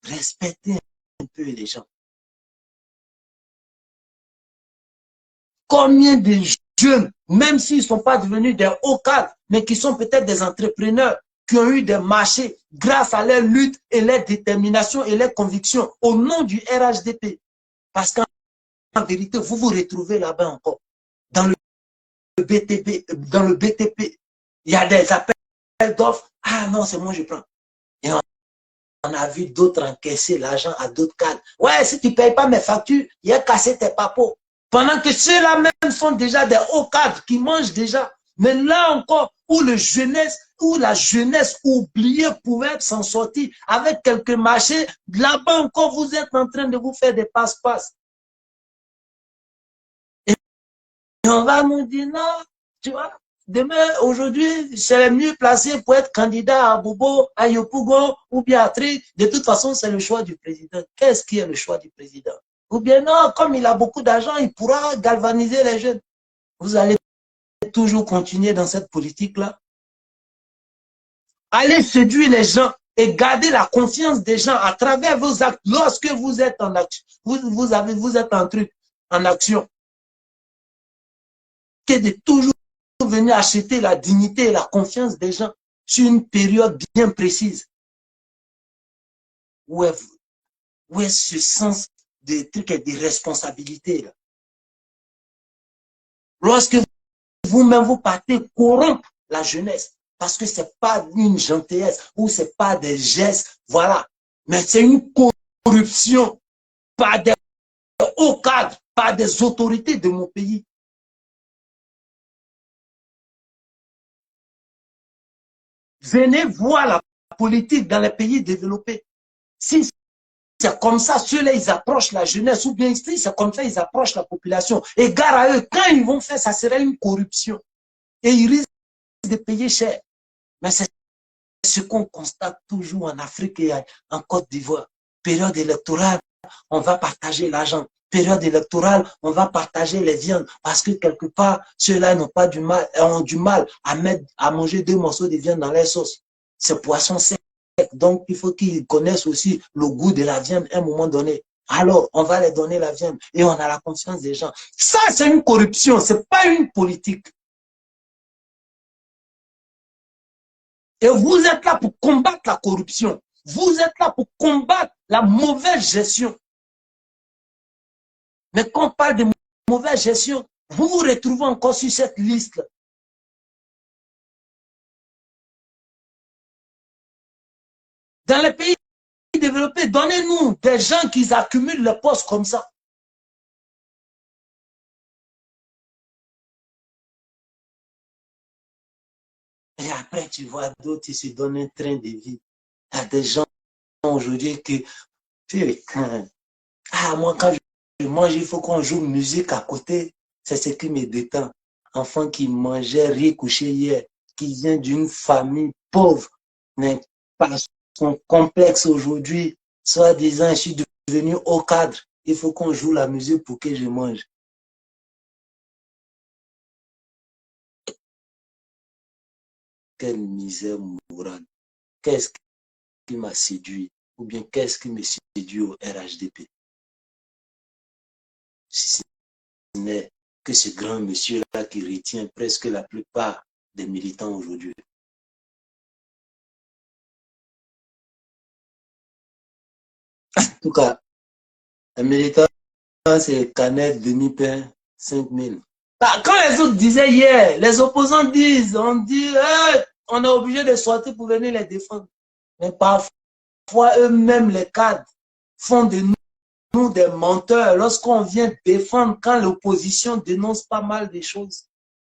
Speaker 1: Respectez un peu les gens. Combien de jeunes, même s'ils ne sont pas devenus des hauts cadres, mais qui sont peut-être des entrepreneurs, qui ont eu des marchés grâce à leur lutte et leur détermination et leurs convictions au nom du RHDP. Parce qu'en vérité, vous vous retrouvez là-bas encore. Dans le BTP, il y a des appels d'offres. Ah non, c'est moi, je prends. Et on a vu d'autres encaisser l'argent à d'autres cadres. Ouais, si tu ne payes pas mes factures, il a cassé tes papeaux. Pendant que ceux-là même sont déjà des hauts cadres qui mangent déjà. Mais là encore, où la jeunesse oubliée pouvait s'en sortir avec quelques marchés, là-bas encore, vous êtes en train de vous faire des passe-passe. Et on va nous dire non, tu vois, demain, aujourd'hui, c'est mieux placé pour être candidat à Bobo, à Yopougon ou bien à Tri. De toute façon, c'est le choix du président. Qu'est-ce qui est le choix du président? Ou bien non, comme il a beaucoup d'argent, il pourra galvaniser les jeunes. Vous allez toujours continuer dans cette politique-là. Allez séduire les gens et garder la confiance des gens à travers vos actes. Lorsque vous êtes en action, vous êtes en truc, en action, que de toujours venir acheter la dignité et la confiance des gens sur une période bien précise. Où est ce sens des trucs et des responsabilités là? Lorsque vous-même vous partez corrompre la jeunesse, parce que c'est pas une gentillesse ou c'est pas des gestes, voilà, mais c'est une corruption par des hauts cadres, par des autorités de mon pays. Venez voir la politique dans les pays développés. Si c'est comme ça, ceux-là, ils approchent la jeunesse, ou bien si c'est comme ça, ils approchent la population. Et gare à eux, quand ils vont faire, ça serait une corruption. Et ils risquent de payer cher. Mais c'est ce qu'on constate toujours en Afrique et en Côte d'Ivoire. Période électorale, on va partager l'argent. Période électorale, on va partager les viandes parce que quelque part, ceux-là ont du mal à manger 2 morceaux de viande dans leur sauce. C'est poisson sec. Donc, il faut qu'ils connaissent aussi le goût de la viande à un moment donné. Alors, on va les donner la viande et on a la confiance des gens. Ça, c'est une corruption, c'est pas une politique. Et vous êtes là pour combattre la corruption. Vous êtes là pour combattre la mauvaise gestion. Mais quand on parle de mauvaise gestion, vous vous retrouvez encore sur cette liste. Dans les pays développés, donnez-nous des gens qui accumulent les postes comme ça. Et après, tu vois d'autres qui se donnent un train de vie. Il y a des gens aujourd'hui qui, putain, moi quand je mange, il faut qu'on joue musique à côté. C'est ce qui me détend. Enfant qui mangeait, riz couché hier, qui vient d'une famille pauvre, mais par son complexe aujourd'hui, soit disant, je suis devenu haut cadre, il faut qu'on joue la musique pour que je mange. Quelle misère morale. Qu'est-ce qui m'a séduit? Ou bien qu'est-ce qui me séduit au RHDP? Si ce n'est que ce grand monsieur-là qui retient presque la plupart des militants aujourd'hui. En tout cas, les militants, c'est canette, demi-pain, 5 000. Quand les autres disaient hier, les opposants disent, on dit, hey, on est obligé de sortir pour venir les défendre. Mais parfois, eux-mêmes, les cadres, font de nous des menteurs lorsqu'on vient défendre, quand l'opposition dénonce pas mal de choses.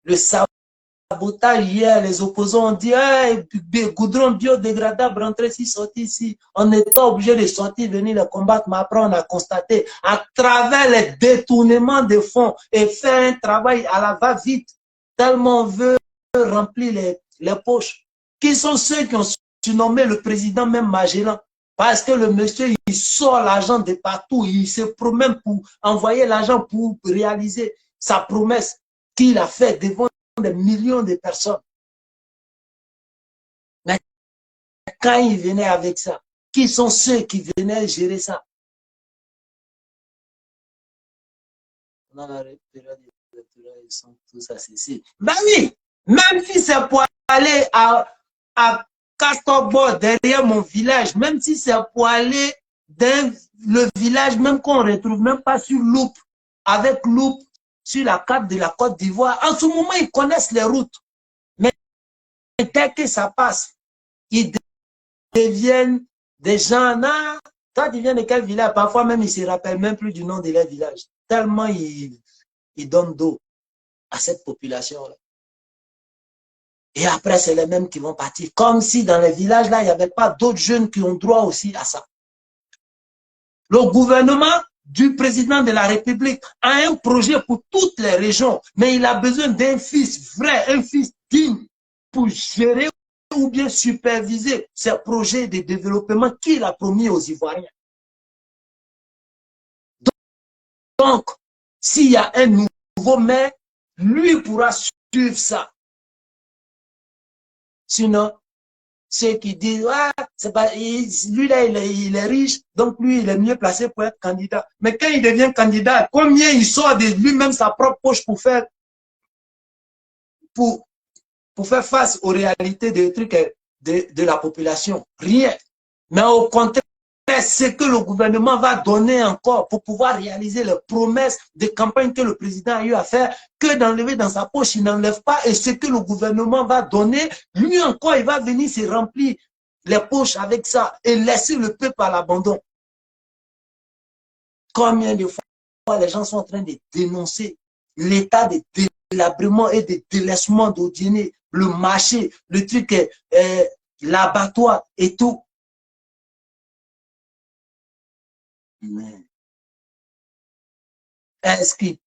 Speaker 1: Le sabotage hier, les opposants ont dit, hey, goudron biodégradable, rentrer ici, sortir ici. On n'est pas obligé de sortir, venir les combattre, mais après on a constaté, à travers les détournements de fonds et faire un travail à la va-vite, tellement on veut remplir les poches. Qui sont ceux qui ont surnommé le président même Magellan? Parce que le monsieur, il sort l'argent de partout, il se promène pour envoyer l'argent pour réaliser sa promesse qu'il a fait devant des millions de personnes. Mais quand il venait avec ça, qui sont ceux qui venaient gérer ça? Dans la période électorale, ils sont tous assassins. Ben oui, même si c'est pour aller à Castorbo, derrière mon village, même si c'est pour aller dans le village, même qu'on ne retrouve même pas sur Loup, avec Loup, sur la carte de la Côte d'Ivoire, en ce moment, ils connaissent les routes. Mais dès que ça passe, ils deviennent des gens, non, toi tu viens de quel village? Parfois même, ils ne se rappellent même plus du nom de leur village. Tellement ils donnent d'eau à cette population-là. Et après, c'est les mêmes qui vont partir. Comme si dans les villages, là, il n'y avait pas d'autres jeunes qui ont droit aussi à ça. Le gouvernement du président de la République a un projet pour toutes les régions, mais il a besoin d'un fils vrai, un fils digne pour gérer ou bien superviser ces projets de développement qu'il a promis aux Ivoiriens. Donc, s'il y a un nouveau maire, lui pourra suivre ça. Sinon, ceux qui disent, ah, c'est pas, lui là, il est riche, donc lui, il est mieux placé pour être candidat. Mais quand il devient candidat, combien il sort de lui-même sa propre poche pour, pour faire face aux réalités des trucs de la population? Rien. Mais au contraire, ce que le gouvernement va donner encore pour pouvoir réaliser les promesses de campagne que le président a eu à faire, que d'enlever dans sa poche, il n'enlève pas. Et ce que le gouvernement va donner, lui encore, il va venir se remplir les poches avec ça et laisser le peuple à l'abandon. Combien de fois les gens sont en train de dénoncer l'état de délabrement et de délaissement d'Odiéné, le marché, le truc, l'abattoir et tout. Mais est-ce qu'ils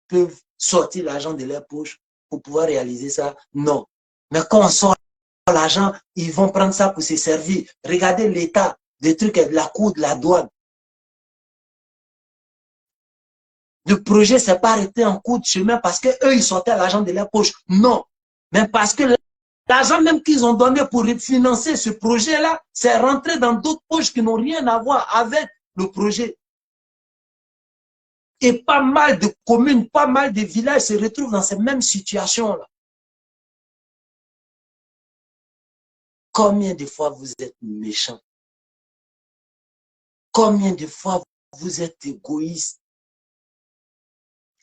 Speaker 1: peuvent sortir l'argent de leur poche pour pouvoir réaliser ça? Non. Mais quand on sort l'argent, ils vont prendre ça pour se servir. Regardez l'état des trucs de la cour, de la douane. Le projet ne s'est pas arrêté en cours de chemin parce qu'eux, ils sortaient l'argent de leur poche. Non. Mais parce que l'argent même qu'ils ont donné pour financer ce projet-là, c'est rentré dans d'autres poches qui n'ont rien à voir avec le projet. Et pas mal de communes, pas mal de villages se retrouvent dans ces mêmes situations-là. Combien de fois vous êtes méchants? Combien de fois vous êtes égoïste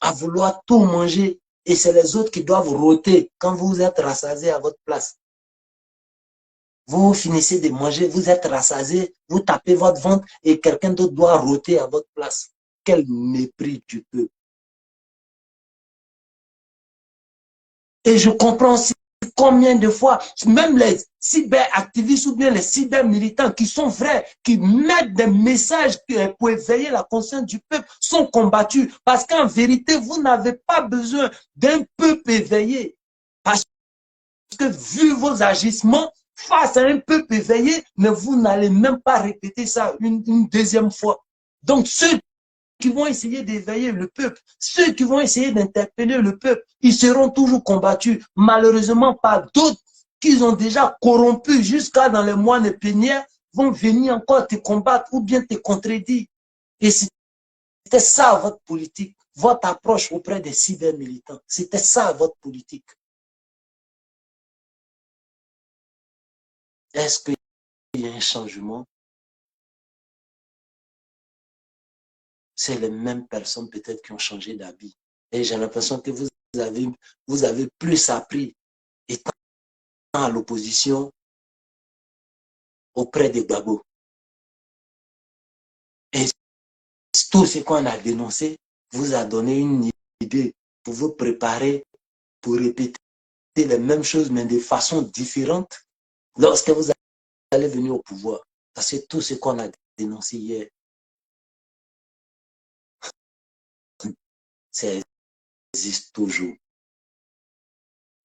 Speaker 1: à vouloir tout manger et c'est les autres qui doivent rôter quand vous êtes rassasiés à votre place? Vous finissez de manger, vous êtes rassasiés, vous tapez votre ventre et quelqu'un d'autre doit rôter à votre place. Quel mépris du peuple. Et je comprends aussi combien de fois, même les cyberactivistes ou bien les cybermilitants qui sont vrais, qui mettent des messages pour éveiller la conscience du peuple, sont combattus. Parce qu'en vérité, vous n'avez pas besoin d'un peuple éveillé. Parce que vu vos agissements face à un peuple éveillé, mais vous n'allez même pas répéter ça une deuxième fois. Donc ceux qui vont essayer d'éveiller le peuple, ceux qui vont essayer d'interpeller le peuple, ils seront toujours combattus. Malheureusement, pas d'autres qu'ils ont déjà corrompus jusqu'à dans les moines plénières vont venir encore te combattre ou bien te contredire. Et c'était ça votre politique, votre approche auprès des cybermilitants. C'était ça votre politique. Est-ce qu'il y a un changement? C'est les mêmes personnes peut-être qui ont changé d'habit. Et j'ai l'impression que vous avez plus appris étant à l'opposition auprès des Gbagbo. Et tout ce qu'on a dénoncé vous a donné une idée pour vous préparer pour répéter les mêmes choses, mais de façon différente lorsque vous allez venir au pouvoir. Parce que tout ce qu'on a dénoncé hier, ça existe toujours.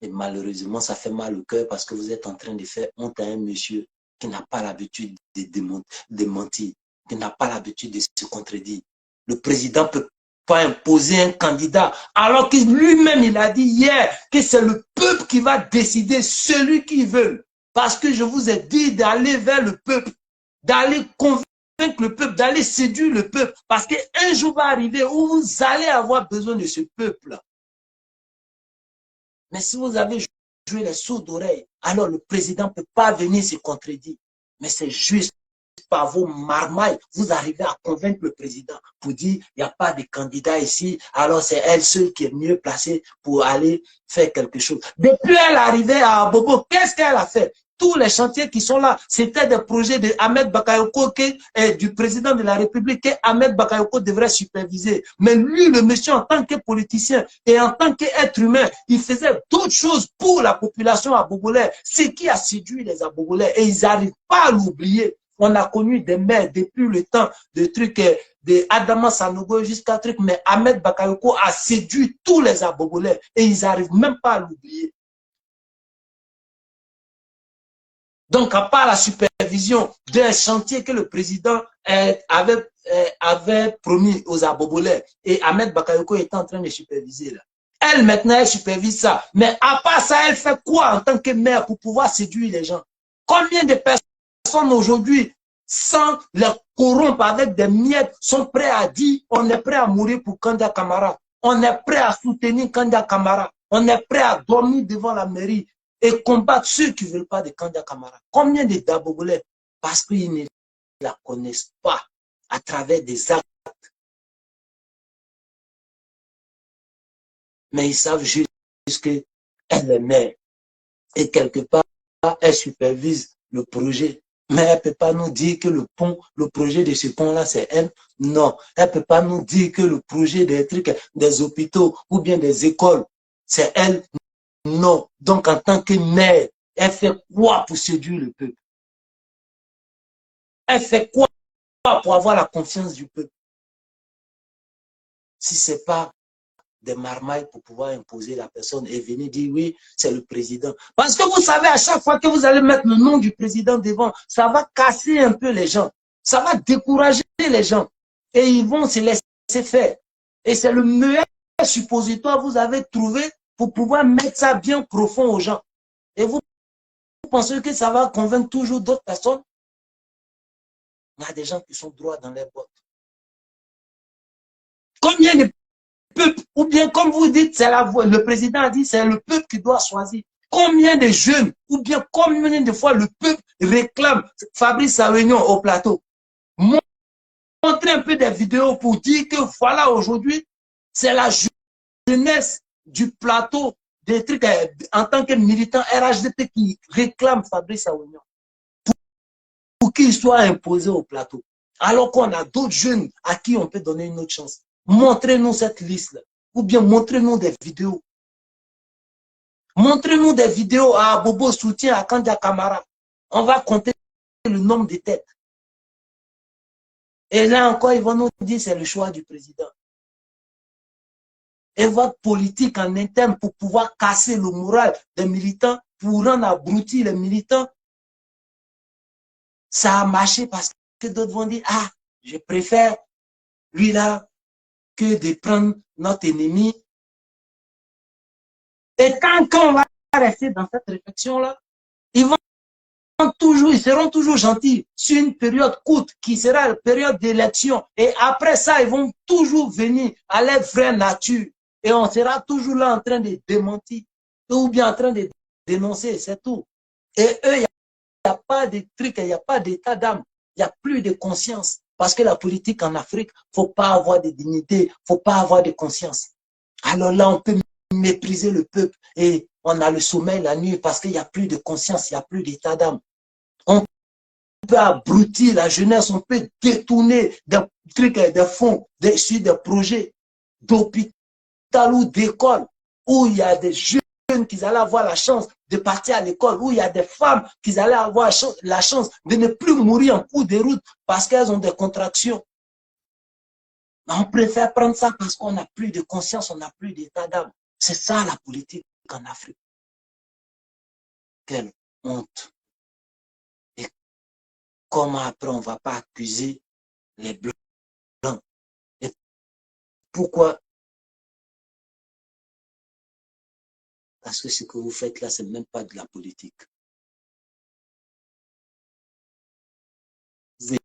Speaker 1: Et malheureusement, ça fait mal au cœur parce que vous êtes en train de faire honte à un monsieur qui n'a pas l'habitude de mentir, qui n'a pas l'habitude de se contredire. Le président ne peut pas imposer un candidat alors que lui-même, il a dit hier que c'est le peuple qui va décider celui qu'il veut. Parce que je vous ai dit d'aller vers le peuple, d'aller convaincre le peuple, d'aller séduire le peuple. Parce qu'un jour va arriver où vous allez avoir besoin de ce peuple-là. Mais si vous avez joué les sourds d'oreilles, alors le président ne peut pas venir se contredire. Mais c'est juste par vos marmailles, vous arrivez à convaincre le président pour dire il n'y a pas de candidat ici, alors c'est elle seule qui est mieux placée pour aller faire quelque chose. Depuis elle arrivée à Abobo, qu'est-ce qu'elle a fait? Tous les chantiers qui sont là, c'était des projets de Ahmed Bakayoko, du président de la République, que Ahmed Bakayoko devrait superviser. Mais lui, le monsieur, en tant que politicien et en tant qu'être humain, il faisait d'autres choses pour la population abobolaise, ce qui a séduit les abobolais et ils n'arrivent pas à l'oublier. On a connu des maires depuis le temps de trucs de Adama Sanogo jusqu'à truc, mais Ahmed Bakayoko a séduit tous les abobolais et ils n'arrivent même pas à l'oublier. Donc, à part la supervision d'un chantier que le président avait promis aux abobolais et Ahmed Bakayoko était en train de superviser là. Elle, maintenant, elle supervise ça. Mais à part ça, elle fait quoi en tant que maire pour pouvoir séduire les gens? Combien de personnes aujourd'hui, sans les corrompre avec des miettes, sont prêts à dire on est prêt à mourir pour Kanda Camara. On est prêt à soutenir Kanda Camara. On est prêt à dormir devant la mairie et combattre ceux qui ne veulent pas de Kanda Camara. Combien de Dabogolais? Parce qu'ils ne la connaissent pas à travers des actes. Mais ils savent juste qu'elle est mère. Et quelque part, elle supervise le projet. Mais elle ne peut pas nous dire que le pont, le projet de ce pont-là, c'est elle. Non. Elle ne peut pas nous dire que le projet des trucs, des hôpitaux ou bien des écoles, c'est elle. Non. Donc, en tant que mère, elle fait quoi pour séduire le peuple? Elle fait quoi pour avoir la confiance du peuple? Si ce n'est pas des marmailles pour pouvoir imposer la personne et venir dire oui, c'est le président. Parce que vous savez, à chaque fois que vous allez mettre le nom du président devant, ça va casser un peu les gens. Ça va décourager les gens. Et ils vont se laisser faire. Et c'est le meilleur suppositoire que vous avez trouvé pour pouvoir mettre ça bien profond aux gens. Et vous pensez que ça va convaincre toujours d'autres personnes? Il y a des gens qui sont droits dans les bottes. Combien de peuple, ou bien comme vous dites, c'est la voix, le président a dit, c'est le peuple qui doit choisir. Combien de jeunes, ou bien combien de fois le peuple réclame Fabrice Awenion au plateau? Montrer un peu des vidéos pour dire que voilà, aujourd'hui, c'est la jeunesse du plateau des trucs en tant que militant RHDP qui réclame Fabrice Awenion pour qu'il soit imposé au plateau. Alors qu'on a d'autres jeunes à qui on peut donner une autre chance. Montrez-nous cette liste-là. Ou bien montrez-nous des vidéos. Montrez-nous des vidéos à Bobo Soutien, à Kanda Camara. On va compter le nombre de têtes. Et là encore, ils vont nous dire que c'est le choix du président. Et votre politique en interne pour pouvoir casser le moral des militants, pour rendre abrutis les militants, ça a marché parce que d'autres vont dire, ah, je préfère lui là que de prendre notre ennemi. Et tant qu'on va rester dans cette réflexion-là, ils seront toujours gentils sur une période courte qui sera la période d'élection. Et après ça, ils vont toujours venir à leur vraie nature. Et on sera toujours là en train de démentir ou bien en train de dénoncer, c'est tout. Et eux, il n'y a pas de trucs, il n'y a pas d'état d'âme, il n'y a plus de conscience. Parce que la politique en Afrique, il ne faut pas avoir de dignité, il ne faut pas avoir de conscience. Alors là, on peut mépriser le peuple et on a le sommeil la nuit parce qu'il n'y a plus de conscience, il n'y a plus d'état d'âme. On peut abrutir la jeunesse, on peut détourner des trucs, des fonds, sur des projets d'hôpital ou d'école où il y a des jeunes qui allaient avoir la chance de partir à l'école, où il y a des femmes qui allaient avoir la chance de ne plus mourir en cours de route parce qu'elles ont des contractions. On préfère prendre ça parce qu'on n'a plus de conscience, on n'a plus d'état d'âme. C'est ça la politique en Afrique. Quelle honte. Et comment après on ne va pas accuser les Blancs? Et pourquoi? Parce que ce que vous faites là, ce n'est même pas de la politique. Vous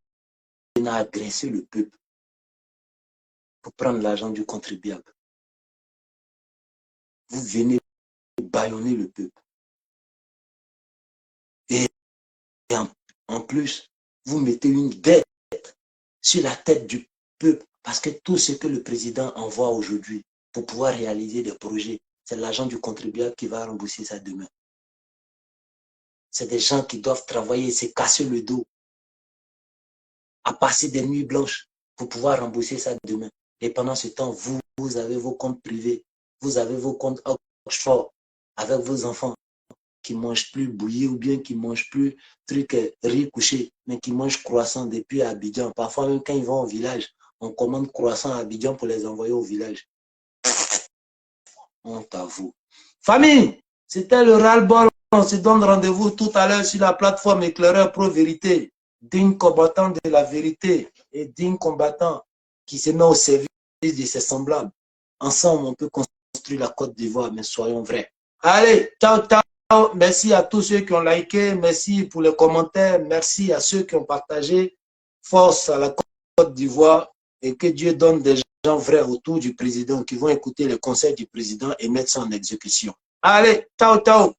Speaker 1: venez agresser le peuple pour prendre l'argent du contribuable. Vous venez bâillonner le peuple. Et en plus, vous mettez une dette sur la tête du peuple parce que tout ce que le président envoie aujourd'hui pour pouvoir réaliser des projets, c'est l'argent du contribuable qui va rembourser ça demain. C'est des gens qui doivent travailler, se casser le dos, à passer des nuits blanches pour pouvoir rembourser ça demain. Et pendant ce temps, vous avez vos comptes privés, vous avez vos comptes offshore avec vos enfants qui ne mangent plus bouilli ou bien qui ne mangent plus truc riz couché, mais qui mangent croissant depuis Abidjan. Parfois, même quand ils vont au village, on commande croissant à Abidjan pour les envoyer au village. Honte à vous. Famille, c'était le ras-le-bol. On se donne rendez-vous tout à l'heure sur la plateforme Éclaireur Pro Vérité. Digne combattant de la vérité et digne combattant qui se met au service de ses semblables. Ensemble, on peut construire la Côte d'Ivoire, mais soyons vrais. Allez, ciao, ciao. Merci à tous ceux qui ont liké. Merci pour les commentaires. Merci à ceux qui ont partagé. Force à la Côte d'Ivoire et que Dieu donne des gens vrais autour du président qui vont écouter les conseils du président et mettre ça en exécution. Allez, ciao, ciao.